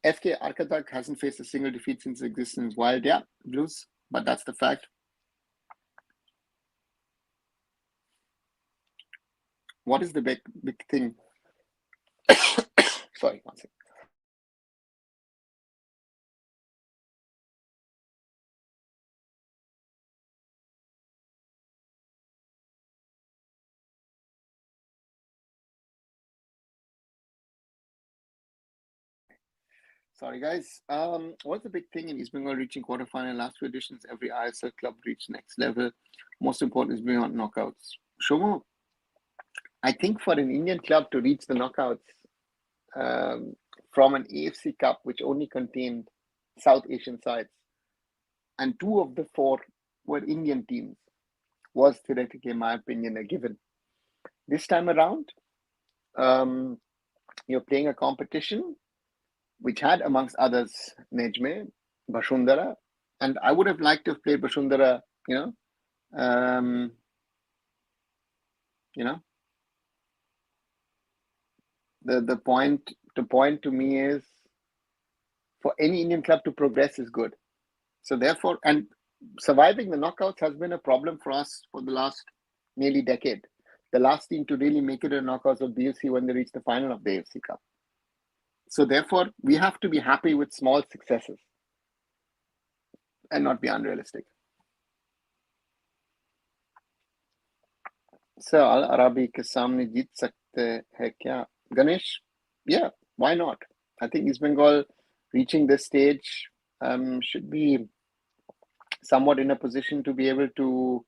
FK Arkatak hasn't faced a single defeat since existence. Wild, Blues, but that's the fact. What is the big thing? Sorry, one second. Sorry, guys. What's the big thing in East Bengal reaching quarterfinal? Last two editions, every ISL club reached next level. Most important is beyond knockouts. Shomo, I think for an Indian club to reach the knockouts from an AFC Cup, which only contained South Asian sides, and two of the four were Indian teams, was theoretically, in my opinion, a given. This time around, you're playing a competition which had, amongst others, Nejmeh, Bashundara, and I would have liked to have played Bashundara, um, you know, the point to me is for any Indian club to progress is good. So therefore, and surviving the knockouts has been a problem for us for the last nearly decade. The last team to really make it a knockouts of BFC when they reach the final of the AFC Cup. So therefore, we have to be happy with small successes and not be unrealistic. So Al Arabi ke samne jeet sakte hai kya? Ganesh, yeah, why not? I think East Bengal reaching this stage should be somewhat in a position to be able to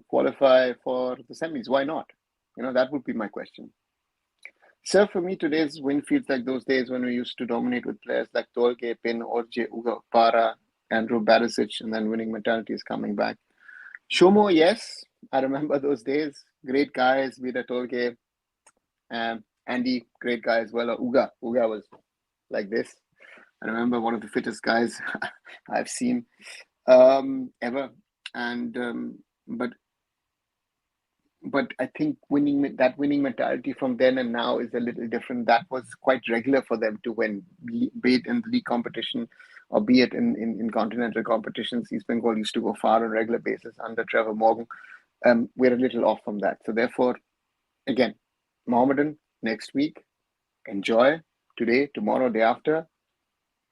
qualify for the semis. Why not? That would be my question. Sir, for me, today's win feels like those days when we used to dominate with players like Tolke, Pin, Orje, Uga, Para, Andrew Barisic, and then winning mentality is coming back. Shomo, yes, I remember those days. Great guys, Vida Tolke, Andy, great guy as well. Uga was like this. I remember one of the fittest guys I've seen ever. And but I think winning mentality from then and now is a little different. That was quite regular for them to win, be it in the league competition or be it in continental competitions. East Bengal used to go far on a regular basis under Trevor Morgan. We're a little off from that. So therefore, again, Mohammedan next week, enjoy today, tomorrow, day after.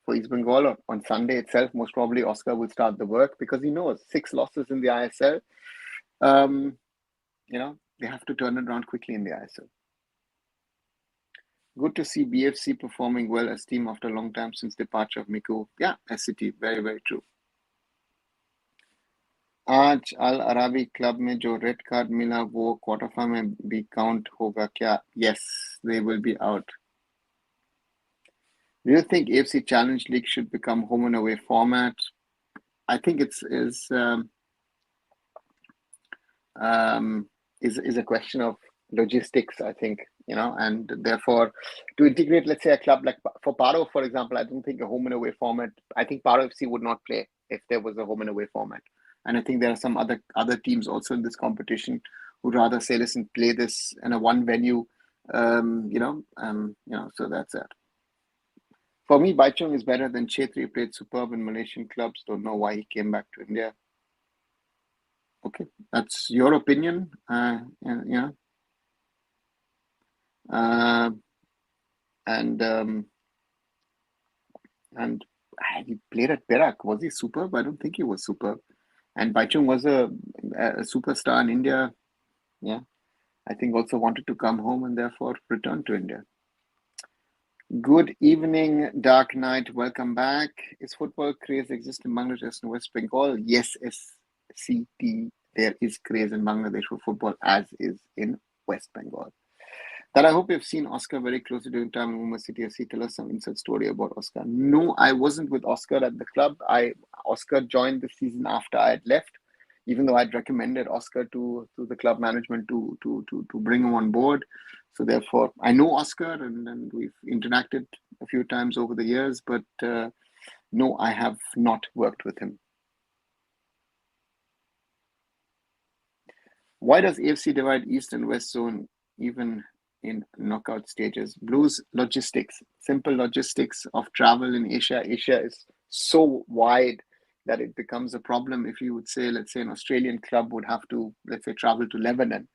For East Bengal on Sunday itself, most probably Oscar will start the work because he knows 6 losses in the ISL. They have to turn it around quickly in the ISL. Good to see BFC performing well as team after a long time since departure of Miku. Yeah, SCT, very, very true. आज अल अराबी club में जो red card मिला वो quarter final में भी count होगा क्या? Yes, they will be out. Do you think AFC Challenge League should become home and away format? I think is a question of logistics, I think, and therefore to integrate, let's say, a club like for Paro, for example, I don't think a home and away format. I think Paro FC would not play if there was a home and away format. And I think there are some other teams also in this competition who'd rather say, listen, play this in a one venue, so that's it. For me, Baichung is better than Chetri. Played superb in Malaysian clubs. Don't know why he came back to India. Okay, that's your opinion. And he played at Perak. Was he superb? I don't think he was superb. And Baichung was a superstar in India. Yeah, I think also wanted to come home and therefore return to India. Good evening, Dark Knight. Welcome back. Is football craze exist in Bangladesh and West Bengal? Yes, SCT. There is craze in Bangladesh for football as is in West Bengal. That I hope you've seen Oscar very closely during time in Mumbai City FC. Tell us some inside story about Oscar. No, I wasn't with Oscar at the club. Oscar joined the season after I had left, even though I'd recommended Oscar to the club management to bring him on board. So therefore, I know Oscar and we've interacted a few times over the years, but no, I have not worked with him. Why does AFC divide East and West zone even in knockout stages? Blues logistics, simple logistics of travel in Asia. Asia is so wide that it becomes a problem. If you would say, let's say an Australian club would have to, let's say, travel to Lebanon,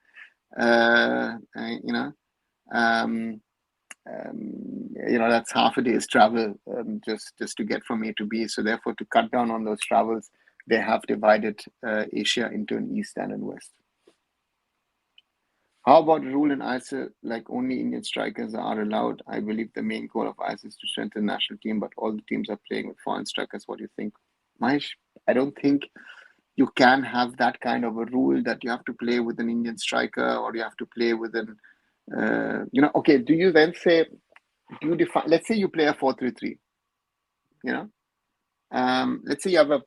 that's half a day's travel just to get from A to B. So therefore, to cut down on those travels, they have divided Asia into an East and an West. How about a rule in ISL like only Indian strikers are allowed? I believe the main goal of ISL is to strengthen the national team, but all the teams are playing with foreign strikers. What do you think? Mahesh, I don't think you can have that kind of a rule that you have to play with an Indian striker or you have to play with an, okay, do you then say, do you define, let's say you play a 4-3-3, you know, let's say you have a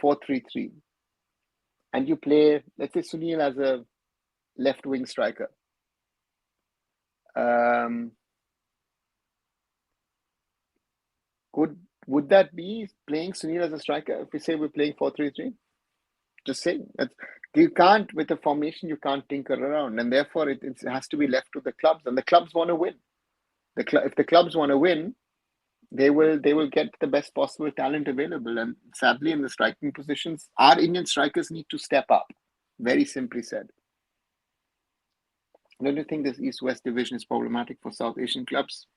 4-3-3 and you play, let's say Sunil as a left wing striker. Would that be playing Sunil as a striker if we say we're playing 4-3-3? Just saying that you can't, with a formation, you can't tinker around, and therefore it has to be left to the clubs, and the clubs want to win. If the clubs want to win, they will get the best possible talent available, and sadly, in the striking positions, our Indian strikers need to step up. Very simply said. Don't you think this East-West division is problematic for South Asian clubs?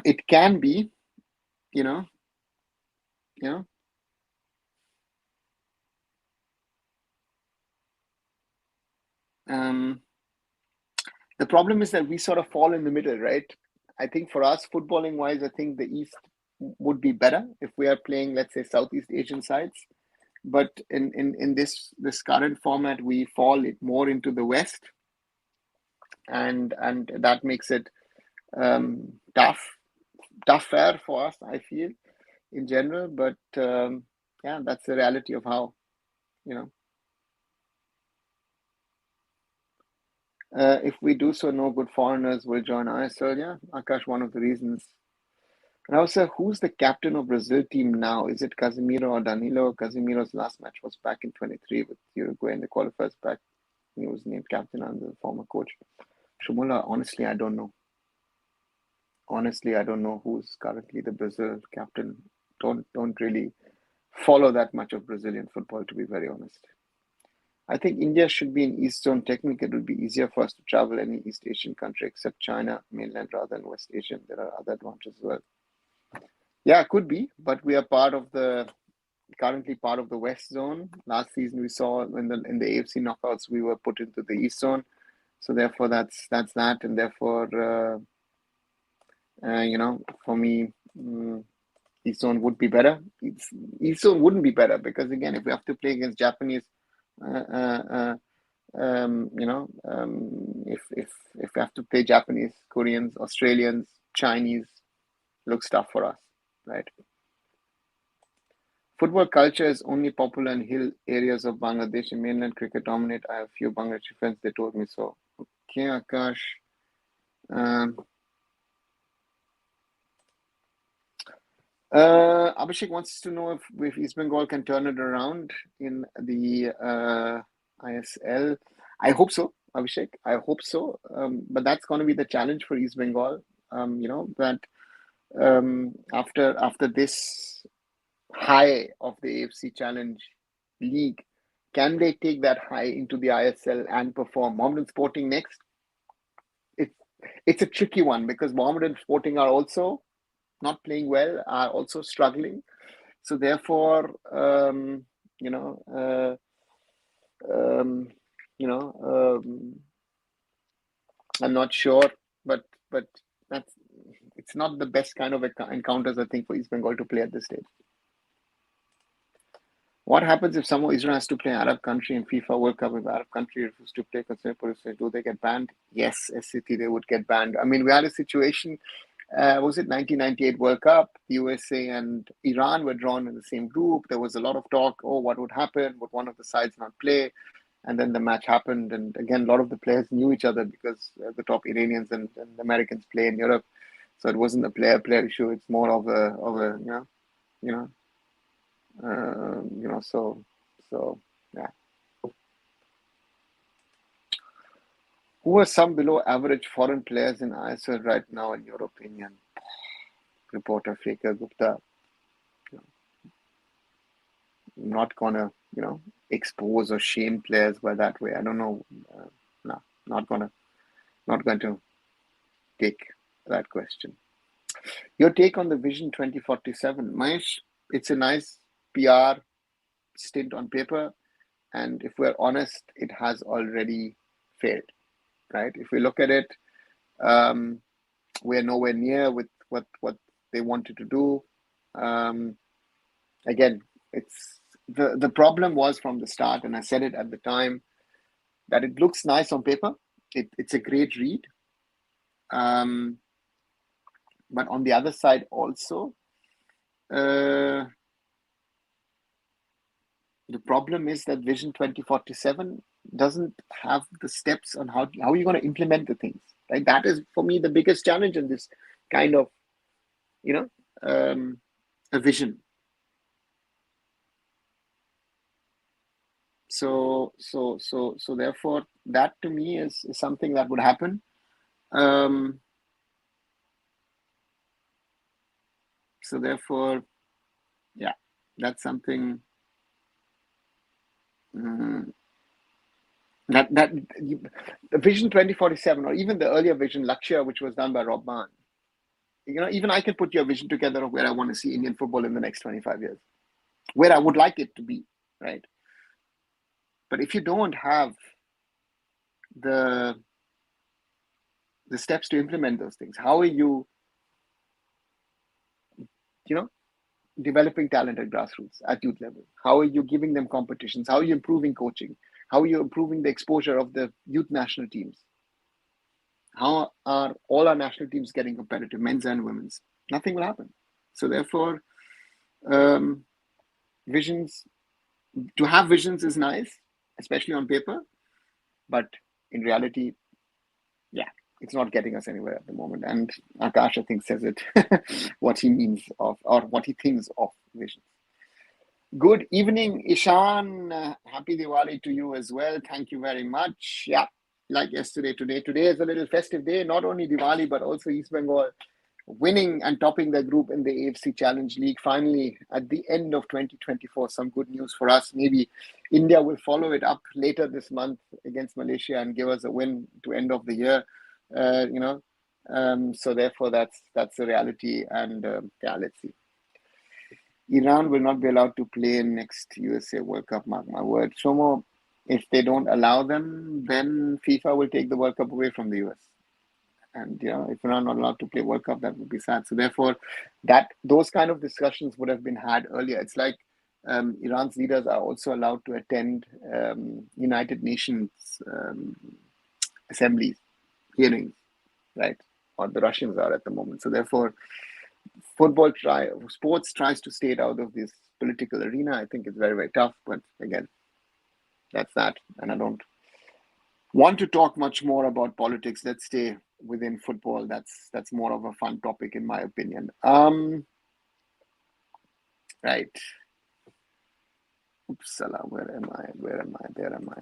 It can be, you know. The problem is that we sort of fall in the middle, right? I think for us, footballing wise, I think the East would be better if we are playing, let's say, Southeast Asian sides. But in this current format, we fall more into the West, and that makes it tougher for us, I feel, in general. But yeah, that's the reality of how, if we do so, no good foreigners will join ISL. Yeah, Akash, one of the reasons. And also, who's the captain of Brazil team now? Is it Casemiro or Danilo? Casemiro's last match was back in 23 with Uruguay in the qualifiers back. He was named captain under the former coach. Shomula, honestly, I don't know. Honestly, I don't know who's currently the Brazil captain. Don't really follow that much of Brazilian football, to be very honest. I think India should be in East Zone. Technically, it would be easier for us to travel any East Asian country except China, mainland, rather than West Asian. There are other advantages as well. Yeah, could be, but we are currently part of the West Zone. Last season, we saw in the AFC knockouts, we were put into the East Zone. So therefore, that's that, and therefore, for me, East Zone would be better. East Zone wouldn't be better because again, if we have to play against Japanese, if we have to play Japanese, Koreans, Australians, Chinese, looks tough for us, right? Football culture is only popular in hill areas of Bangladesh. In mainland, cricket dominate. I have a few Bangladeshi friends, they told me so. Okay, Akash. Abhishek wants to know if East Bengal can turn it around in the ISL. I hope so, Abhishek. I hope so. But that's going to be the challenge for East Bengal. That after this high of the AFC Challenge League, can they take that high into the ISL and perform? Mohammedan Sporting next. It's a tricky one because Mohammedan Sporting are also not playing well, are also struggling. So therefore, I'm not sure, but it's not the best kind of encounters, I think, for East Bengal to play at this stage. What happens if someone Israel has to play Arab country in FIFA World Cup? If Arab country refuses to play, do they get banned? Yes, SCT, they would get banned. I mean, we had a situation. Was it 1998 World Cup? The USA and Iran were drawn in the same group. There was a lot of talk, what would happen? Would one of the sides not play? And then the match happened. And again, a lot of the players knew each other because the top Iranians and the Americans play in Europe. So it wasn't a player issue. It's more of a so yeah. Who are some below average foreign players in ISL right now, in your opinion? Reporter Faker Gupta. I'm not gonna, expose or shame players by that way. I don't know. No, not going to take that question. Your take on the Vision 2047, Mahesh? It's a nice PR stint on paper. And if we're honest, it has already failed, right? If we look at it, we're nowhere near with what they wanted to do. Again, it's the problem was from the start, and I said it at the time, that it looks nice on paper. It's a great read. But on the other side also, the problem is that Vision 2047 doesn't have the steps on how are you going to implement the things, right? That is, for me, the biggest challenge in this kind of, a vision. So therefore, that to me is something that would happen. So therefore, yeah, that's something that the Vision 2047, or even the earlier vision, Lakshya, which was done by Rob Mann, even I can put your vision together of where I want to see Indian football in the next 25 years, where I would like it to be, right? But if you don't have the steps to implement those things, how are you, developing talent at grassroots, at youth level? How are you giving them competitions? How are you improving coaching? How are you improving the exposure of the youth national teams? How are all our national teams getting competitive, men's and women's? Nothing will happen. So therefore, visions, to have visions is nice, especially on paper, but in reality, yeah, it's not getting us anywhere at the moment. And Akash, I think, says it, what he means of, or what he thinks of visions. Good evening, Ishan. Happy Diwali to you as well. Thank you very much. Yeah, like yesterday, today is a little festive day. Not only Diwali, but also East Bengal winning and topping their group in the AFC Challenge League. Finally, at the end of 2024, some good news for us. Maybe India will follow it up later this month against Malaysia and give us a win to end of the year. So therefore, that's the reality. And yeah, let's see. Iran will not be allowed to play in next USA World Cup, mark my word. Shomo, if they don't allow them, then FIFA will take the World Cup away from the US. And if we're not allowed to play World Cup, that would be sad. So therefore, those kind of discussions would have been had earlier. It's like Iran's leaders are also allowed to attend United Nations assemblies, hearings, right? Or the Russians are at the moment. So therefore, sports tries to stay out of this political arena. I think it's very, very tough. But again, that's that. And I don't want to talk much more about politics. Let's stay within football. That's more of a fun topic, in my opinion. Right. Uppsala, where am I? There am I.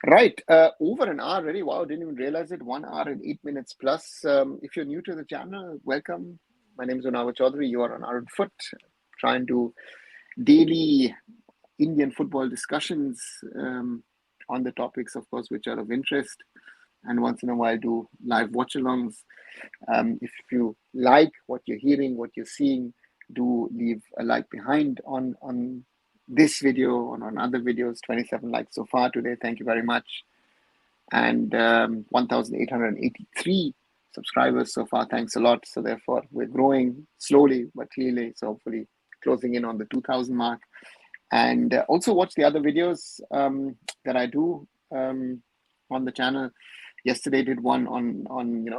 Right, over an hour already. Wow, didn't even realize it. 1 hour and 8 minutes plus. If you're new to the channel, welcome. My name is Nejmeh Chaudhary. You are on arunfoot, trying to daily Indian football discussions on the topics, of course, which are of interest, and once in a while do live watch-alongs. If you like what you're hearing, what you're seeing, do leave a like behind on this video, on other videos. 27 likes so far today. Thank you very much. And 1,883 subscribers so far. Thanks a lot. So therefore, we're growing slowly but clearly. So hopefully closing in on the 2,000 mark. And also watch the other videos that I do on the channel. Yesterday did one on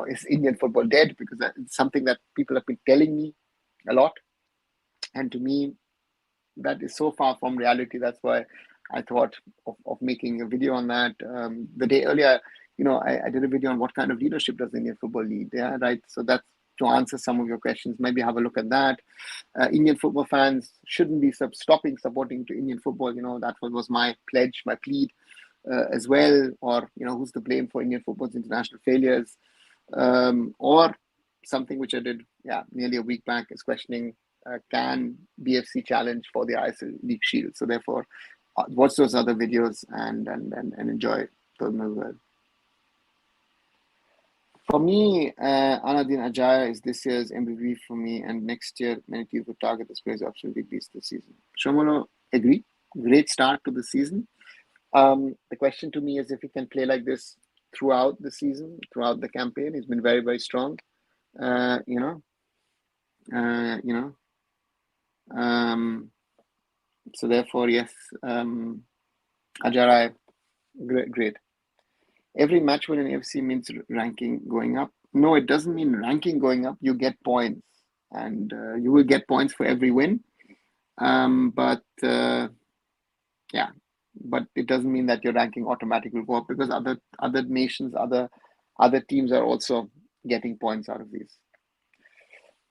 is Indian football dead? Because it's something that people have been telling me a lot. And to me, that is so far from reality. That's why I thought of making a video on that. The day earlier, I did a video on what kind of leadership does Indian football need. Yeah, right. So that's to answer some of your questions. Maybe have a look at that. Indian football fans shouldn't be stopping supporting to Indian football. That was my pledge, my plea as well. Or who's to blame for Indian football's international failures? Or something which I did, nearly a week back, is questioning can BFC challenge for the ISL League Shield. So therefore, watch those other videos and enjoy those as well. For me, Anadin Ajaya is this year's MVP for me, and next year many teams will target the Spurs absolutely beast this season. Shomono, agree. Great start to the season. The question to me is if he can play like this throughout the season, throughout the campaign. He's been very, very strong. Uh, you know, you know. So therefore, yes, Ajarai, great. Every match win in AFC means ranking going up. No, it doesn't mean ranking going up. You get points, and you will get points for every win. But yeah, but it doesn't mean that your ranking automatically will go up because other nations, other teams are also getting points out of these.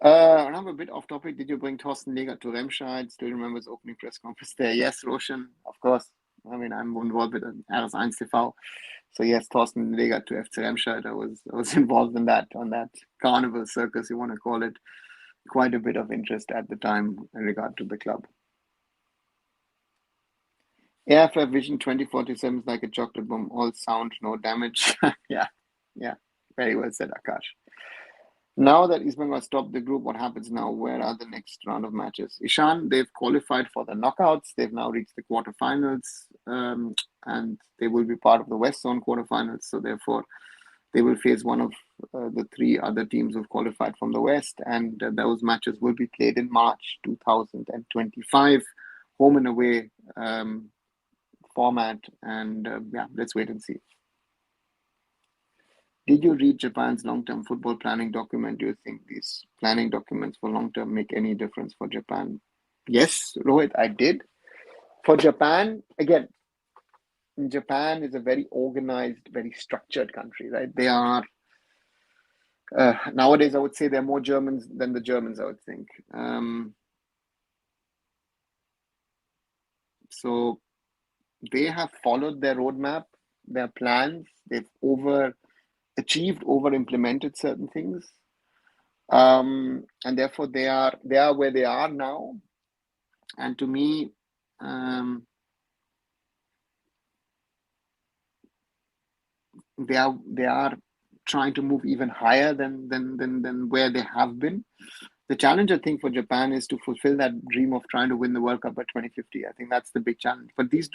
I'm a bit off topic. Did you bring Thorsten Legert to Remscheid? Still remember his opening press conference there. Yes, Roshan, of course. I mean, I'm involved with RS1 TV. So yes, Thorsten Legert to FC Remscheid. I was involved in that, on that carnival circus, you want to call it. Quite a bit of interest at the time in regard to the club. AIFF Vision 2047 is like a chocolate bomb, all sound, no damage. Yeah, very well said, Akash. Now that East Bengal stopped the group, what happens now? Where are the next round of matches? Ishan, they've qualified for the knockouts. They've now reached the quarterfinals, and they will be part of the West Zone quarterfinals. So therefore, they will face one of the three other teams who've qualified from the West, and those matches will be played in March 2025, home and away format. And yeah, let's wait and see. Did you read Japan's long-term football planning document? Do you think these planning documents for long-term make any difference for Japan? Yes, Rohit, I did. For Japan, again, Japan is a very organized, very structured country, right? They are, nowadays, I would say they're more Germans than the Germans, I would think. So they have followed their roadmap, their plans. They've overachieved, over-implemented certain things. And therefore they are where they are now. And to me, they are trying to move even higher than where they have been. The challenge, I think, for Japan is to fulfill that dream of trying to win the World Cup by 2050. I think that's the big challenge. But these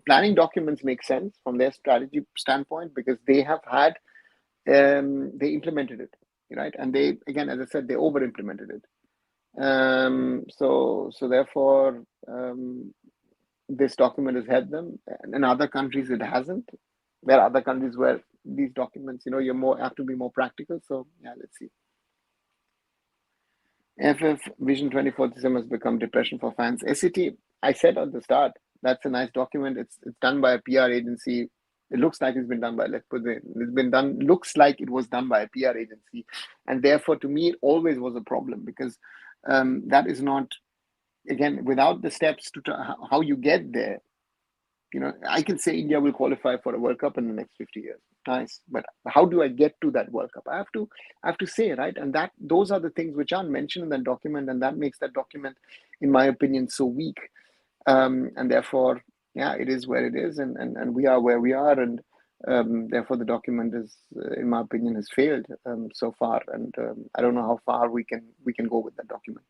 planning documents make sense from their strategy standpoint because they have had, they implemented it, right? And they, again, as I said, they over-implemented it. So therefore, this document has helped them. And in other countries, it hasn't. There are other countries where these documents, you have to be more practical. So yeah, let's see. AFF Vision 2047 has become depression for fans. SCT, I said at the start, that's a nice document. It's done by a PR agency. It looks like it's been done by, looks like it was done by a PR agency. And therefore, to me, it always was a problem because that is not, again, without the steps to how you get there. I can say India will qualify for a World Cup in the next 50 years. Nice. But how do I get to that World Cup? I have to say, right? And those are the things which aren't mentioned in that document. And that makes that document, in my opinion, so weak. And therefore, yeah, it is where it is. And we are where we are. And therefore, the document is, in my opinion, has failed so far. And I don't know how far we can go with that document.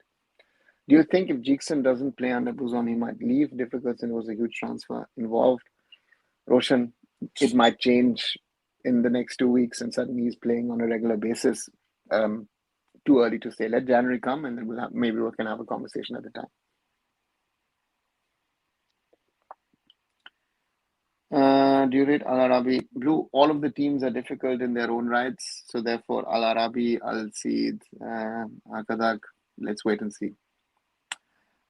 Do you think if Jackson doesn't play under Bruzon, he might leave? Difficult, and it was a huge transfer involved. Roshan, it might change in the next 2 weeks, and suddenly he's playing on a regular basis. Too early to say. Let January come, and then maybe we can have a conversation at the time. Do you rate Al Arabi? Blue, all of the teams are difficult in their own rights. So therefore, Al Arabi, Al Seed, Akadak, let's wait and see.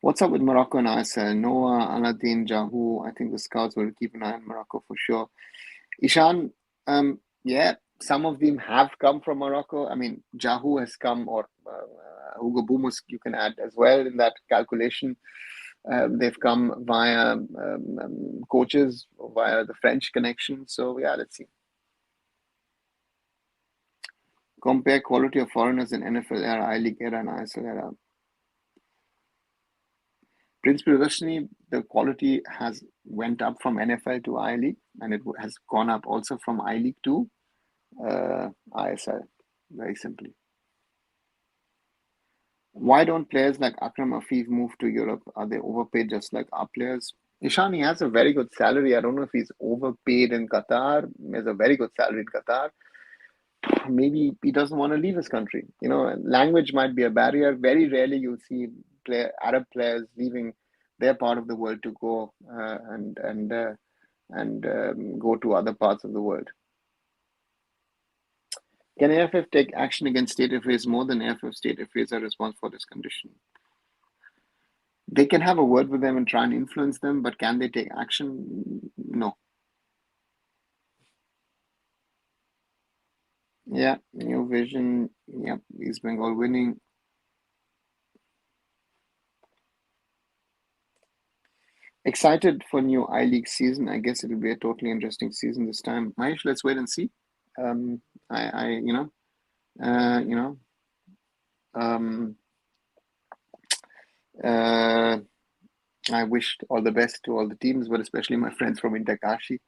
What's up with Morocco and ISL? Noah, Aladdin, Jahu. I think the scouts will keep an eye on Morocco for sure. Ishan, yeah, some of them have come from Morocco. I mean, Jahu has come, or Hugo Bumus, you can add as well in that calculation. They've come via coaches, via the French connection. So yeah, let's see. Compare quality of foreigners in NFL era, I-League era, and ISL era. Prince Priyadashini, the quality has went up from NFL to I-League, and it has gone up also from I-League to ISL, very simply. Why don't players like Akram Afif move to Europe? Are they overpaid just like our players? Ishan, he has a very good salary. I don't know if he's overpaid in Qatar. He has a very good salary in Qatar. Maybe he doesn't want to leave his country. Language might be a barrier. Very rarely you'll see Arab players leaving their part of the world to go and go to other parts of the world. Can AFF take action against state affairs more than AFF state affairs are responsible for this condition? They can have a word with them and try and influence them, but can they take action? No. Yeah, new vision. Yep, East Bengal winning. Excited for new I-League season. I guess it'll be a totally interesting season this time. Mahesh, let's wait and see. Um, I you know, you know, um, uh, I wished all the best to all the teams, but especially my friends from Interkashi.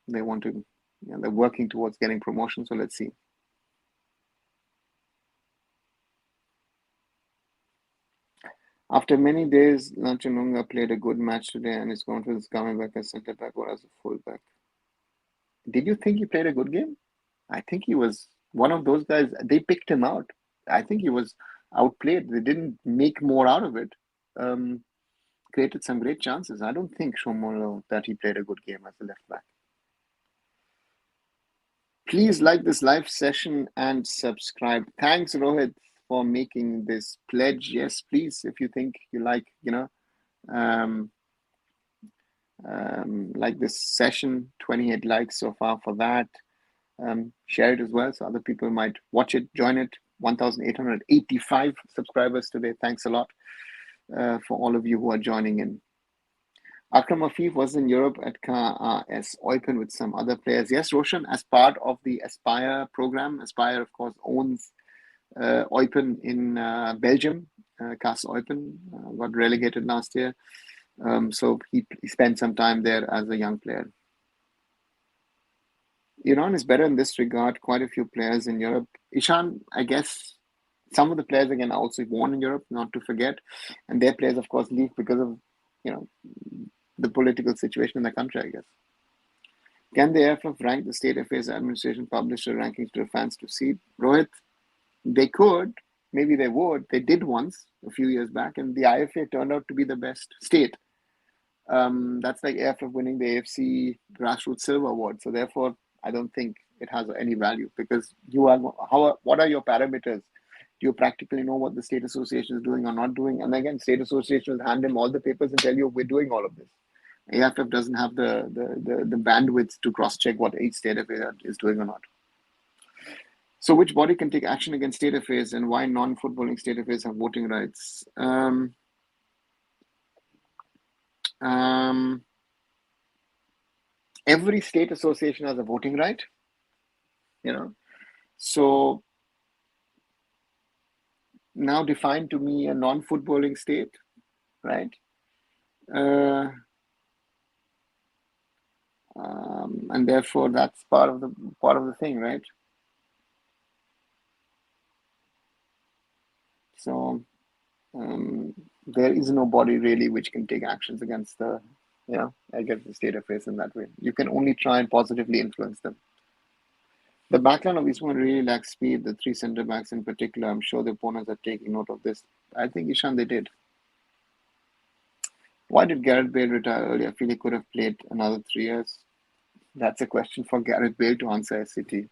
They want to, they're working towards getting promotion. So let's see. After many days, Lanchanunga played a good match today and his confidence coming back as centre back or as a full back. Did you think he played a good game? I think he was one of those guys. They picked him out. I think he was outplayed. They didn't make more out of it. Created some great chances. I don't think Shomolo that he played a good game as a left back. Please like this live session and subscribe. Thanks, Rohit, for making this pledge. Yes, please, if you think you um, like this session, 28 likes so far for that. Share it as well so other people might watch it, join it. 1,885 subscribers today. Thanks a lot for all of you who are joining in. Akram Afif was in Europe at KAS Eupen with some other players. Yes, Roshan, as part of the Aspire program. Aspire, of course, owns Eupen in Belgium. KAS Eupen got relegated last year. So he spent some time there as a young player. Iran is better in this regard. Quite a few players in Europe. Ishan, I guess some of the players again are also born in Europe, not to forget, and their players, of course, leave because of the political situation in the country. I guess. Can the AFF rank the State Affairs Administration publish their rankings to the fans to see? Rohit, they could. Maybe they would. They did once a few years back, and the IFA turned out to be the best state. That's like AFF winning the AFC Grassroots Silver Award. So therefore, I don't think it has any value because what are your parameters? Do you practically know what the state association is doing or not doing? And again, state association will hand them all the papers and tell you we're doing all of this. AFF doesn't have the bandwidth to cross-check what each state affair is doing or not. So which body can take action against state affairs and why non-footballing state affairs have voting rights? Every state association has a voting right, so now define to me a non-footballing state, right? And therefore that's part of the thing, right? So there is no body really which can take actions against the state affairs in that way. You can only try and positively influence them. The backline of Eastbourne really lacks speed. The three centre backs in particular, I'm sure the opponents are taking note of this. I think, Ishan, they did. Why did Gareth Bale retire early? I feel he could have played another 3 years. That's a question for Gareth Bale to answer, SCT.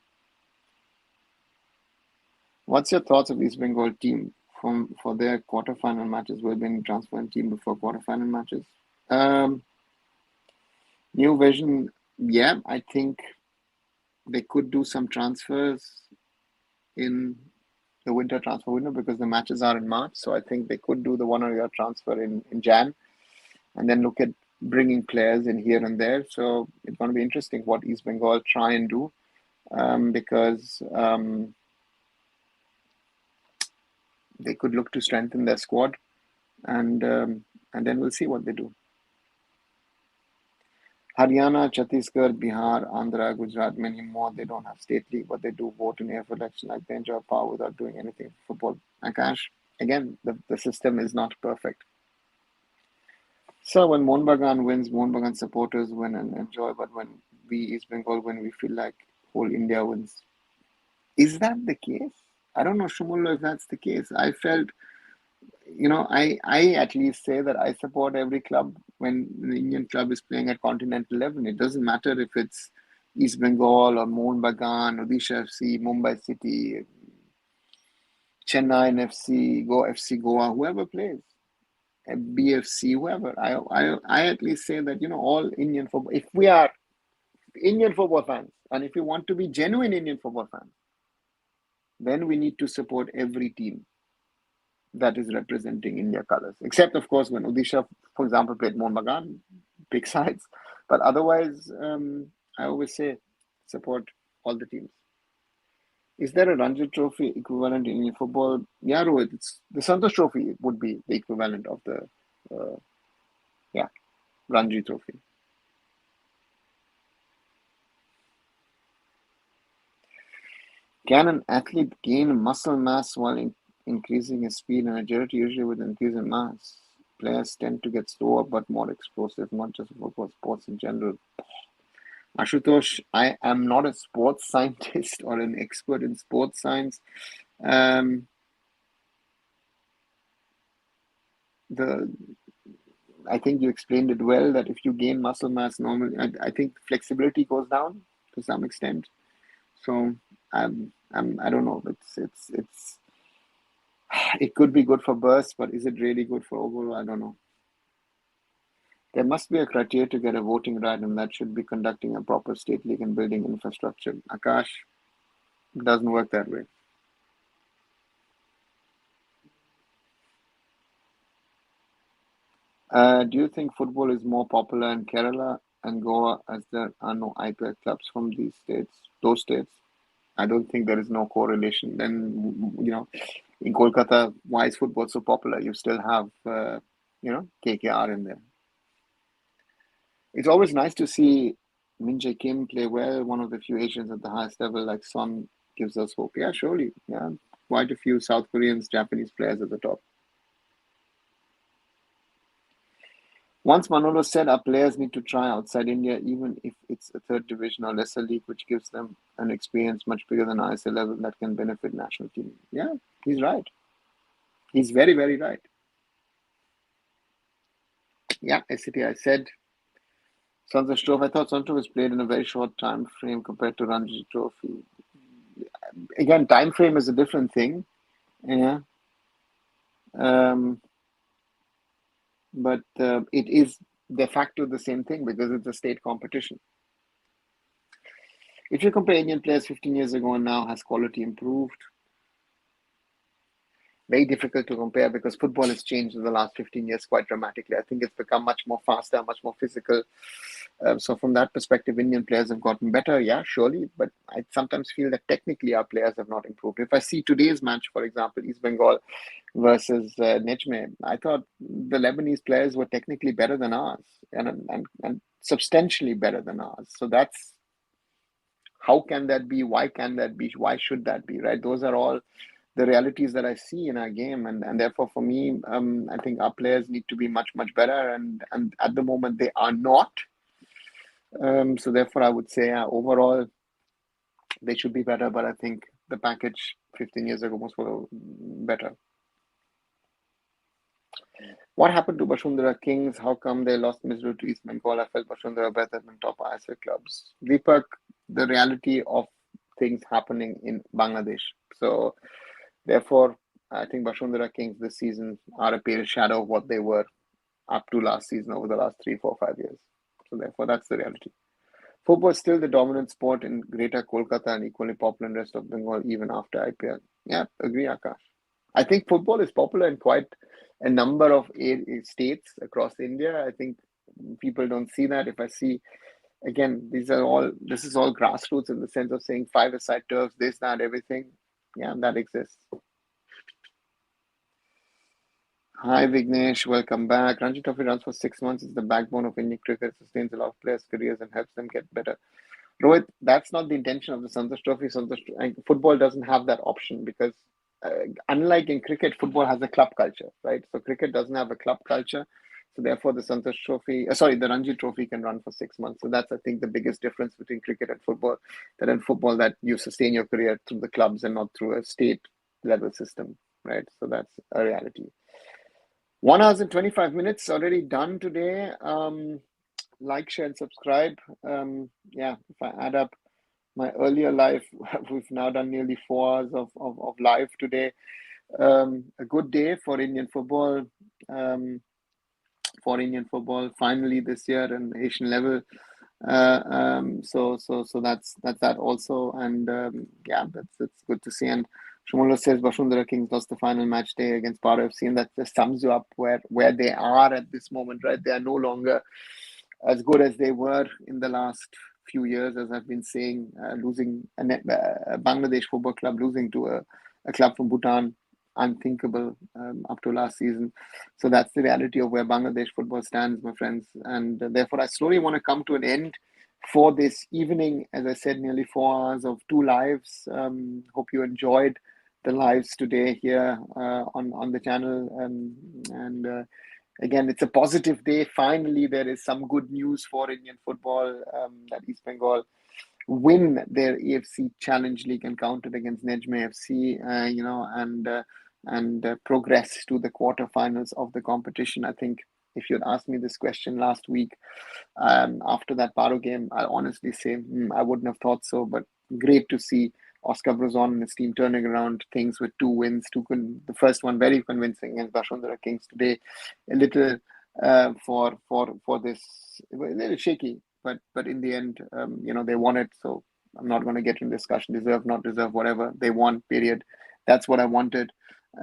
What's your thoughts of East Bengal team for their quarterfinal matches? Will be transfer team before quarterfinal matches? New vision, yeah, I think they could do some transfers in the winter transfer window because the matches are in March. So I think they could do the one or the other transfer in Jan and then look at bringing players in here and there. So it's going to be interesting what East Bengal try and do because they could look to strengthen their squad and then we'll see what they do. Haryana, Chhattisgarh, Bihar, Andhra, Gujarat, many more, they don't have state league, but they do vote in AF election. Like they enjoy power without doing anything for football. Akash, again, the system is not perfect. So when Mohun Bagan wins, Mohun Bagan supporters win and enjoy, but when we East Bengal win, we feel like whole India wins. Is that the case? I don't know, Shumullo, if that's the case. I felt, I at least say that I support every club when the Indian club is playing at continental level. It doesn't matter if it's East Bengal or Mohun Bagan, Odisha FC, Mumbai City, Chennai FC, Go FC Goa, whoever plays, BFC, whoever. I at least say that, all Indian football, if we are Indian football fans, and if we want to be genuine Indian football fans, then we need to support every team that is representing India colors. Except, of course, when Odisha, for example, played Mohun Bagan, big sides. But otherwise, I always say support all the teams. Is there a Ranji Trophy equivalent in Indian football? Yeah, Rohit, it's the Santosh Trophy would be the equivalent of the Ranji Trophy. Can an athlete gain muscle mass while increasing his speed and agility? Usually with increase in mass, players tend to get slower but more explosive, not just football, sports in general. Ashutosh, I am not a sports scientist or an expert in sports science. I think you explained it well that if you gain muscle mass normally, I think flexibility goes down to some extent. So I don't know. It could be good for bursts, but is it really good for overall? I don't know. There must be a criteria to get a voting right, and that should be conducting a proper state league and building infrastructure. Akash, doesn't work that way. Do you think football is more popular in Kerala and Goa as there are no IPL clubs from those states? I don't think there is no correlation. Then, in Kolkata, why is football so popular? You still have, KKR in there. It's always nice to see Min Jae Kim play well, one of the few Asians at the highest level, like Son gives us hope. Yeah, surely. Yeah, quite a few South Koreans, Japanese players at the top. Once Manolo said our players need to try outside India, even if it's a third division or lesser league, which gives them an experience much bigger than ISL level that can benefit national team. Yeah, he's right. He's very, very right. Yeah, SCT, I said Santosh Trophy. I thought Santosh was played in a very short time frame compared to Ranji Trophy. Again, time frame is a different thing. Yeah. But it is de facto the same thing because it's a state competition. If you compare Indian players 15 years ago and now, has quality improved? Very difficult to compare because football has changed in the last 15 years quite dramatically. I think it's become much more faster, much more physical. So from that perspective, Indian players have gotten better, yeah, surely. But I sometimes feel that technically our players have not improved. If I see today's match, for example, East Bengal versus Nejmeh, I thought the Lebanese players were technically better than ours and substantially better than ours. So that's, how can that be? Why can that be? Why should that be, right? Those are all the realities that I see in our game, and therefore for me, I think our players need to be much better, and at the moment they are not. So therefore, I would say overall they should be better, but I think the package 15 years ago was better. What happened to Bashundhara Kings? How come they lost miserably to East Bengal? I felt Bashundhara better than top ISL clubs. Deepak, the reality of things happening in Bangladesh. So therefore, I think Bashundhara Kings this season are a pale shadow of what they were up to last season over the last 3, 4, 5 years. So therefore, that's the reality. Football is still the dominant sport in Greater Kolkata and equally popular in the rest of Bengal even after IPL. Yeah, agree, Akash. I think football is popular in quite a number of states across India. I think people don't see that. If I see, again, this is all grassroots in the sense of saying 5-a-side turfs, this, that, everything. Yeah, that exists. Hi Vignesh, welcome back. Ranji Trophy runs for 6 months. It's the backbone of Indian cricket. Sustains a lot of players' careers and helps them get better. Rohit, that's not the intention of the Santosh Trophy. Football doesn't have that option because unlike in cricket, football has a club culture, right? So cricket doesn't have a club culture. So therefore, the the Ranji Trophy can run for 6 months. So that's, I think, the biggest difference between cricket and football. That in football, that you sustain your career through the clubs and not through a state level system, right? So that's a reality. 1 hour and 25 minutes already done today. Like, share, and subscribe. If I add up my earlier life, we've now done nearly 4 hours of live today. A good day for Indian football. Finally this year an Asian level. So that's that also, and that's good to see. And Shumulo says Bashundhara Kings lost the final match day against Paro FC, and that just sums you up where they are at this moment, right? They are no longer as good as they were in the last few years, as I've been saying. Losing a Bangladesh football club, losing to a club from Bhutan, unthinkable up to last season. So that's the reality of where Bangladesh football stands, my friends. And therefore, I slowly want to come to an end for this evening. As I said, nearly 4 hours of 2 lives. Hope you enjoyed the lives today here on the channel. Again, it's a positive day. Finally, there is some good news for Indian football, that East Bengal win their AFC Challenge League encountered against Nejmeh FC, and progress to the quarterfinals of the competition. I think if you'd asked me this question last week, after that Paro game, I'll honestly say I wouldn't have thought so, but great to see Oscar Bruzon and his team turning around things with 2 wins. The first one very convincing against Bashundhara Kings today. A little for this, a little shaky, but in the end, they won it. So I'm not going to get in discussion, deserve, not deserve, whatever. They won, period. That's what I wanted. So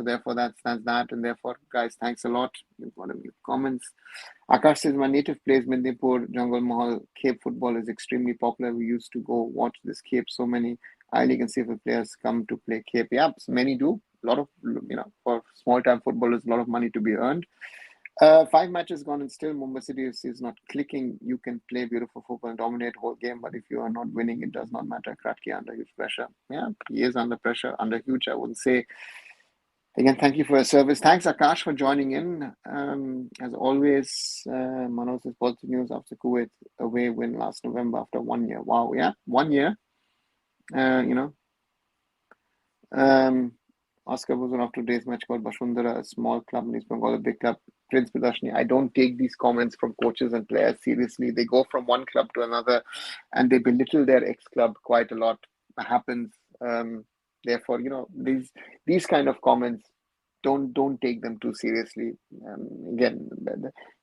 therefore that's that. And therefore, guys, thanks a lot. You've got any comments. Akash says, my native place, Mindipur, Jungle Mahal, Cape football is extremely popular. We used to go watch this Cape. So many I-League and CFL players come to play Cape. Yeah, so many do. A lot of, for small-time footballers, a lot of money to be earned. 5 matches gone and still Mumbai City FC is not clicking. You can play beautiful football and dominate whole game, but if you are not winning, it does not matter. Kratke under huge pressure. Yeah, he is under pressure, under huge, I wouldn't say. Again, thank you for your service. Thanks, Akash, for joining in. As always, Manoj says positive news after Kuwait away win last November after 1 year. Wow, yeah, 1 year. Oscar was after today's match called Bashundhara, a small club in East Bengal, a big club. Prince Pradashni, I don't take these comments from coaches and players seriously. They go from one club to another and they belittle their ex-club quite a lot. It happens. Therefore, these kind of comments, don't take them too seriously. Again,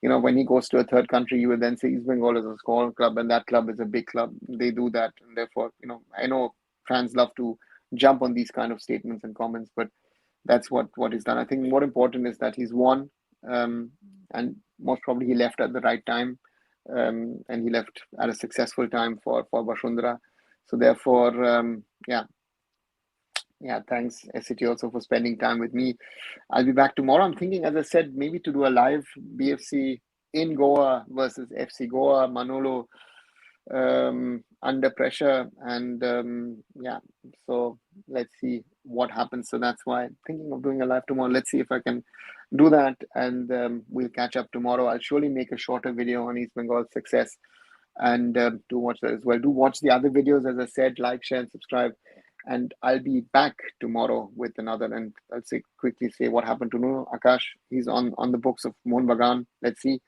when he goes to a third country, you will then say East Bengal is a small club and that club is a big club. They do that. And therefore, I know fans love to jump on these kind of statements and comments, but that's what he's done. I think more important is that he's won, and most probably he left at the right time, and he left at a successful time for Bashundhara. So therefore, thanks SCT also for spending time with me. I'll be back tomorrow. I'm thinking, as I said, maybe to do a live BFC in Goa versus FC Goa, Manolo under pressure, and so let's see what happens. So that's why I'm thinking of doing a live tomorrow. Let's see if I can do that, and we'll catch up tomorrow. I'll surely make a shorter video on East Bengal's success, and do watch that as well. Do watch the other videos, as I said. Like, share, and subscribe, and I'll be back tomorrow with another. And I'll quickly say what happened to Nuno Akash. He's on the books of Mohun Bagan. Let's see.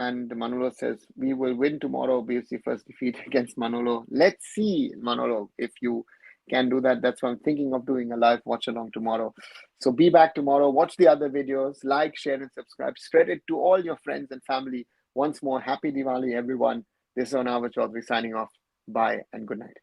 And Manolo says, we will win tomorrow. BFC first defeat against Manolo. Let's see, Manolo, if you can do that. That's what I'm thinking of doing, a live watch along tomorrow. So be back tomorrow. Watch the other videos. Like, share, and subscribe. Spread it to all your friends and family. Once more, happy Diwali, everyone. This is Arunfoot signing off. Bye and good night.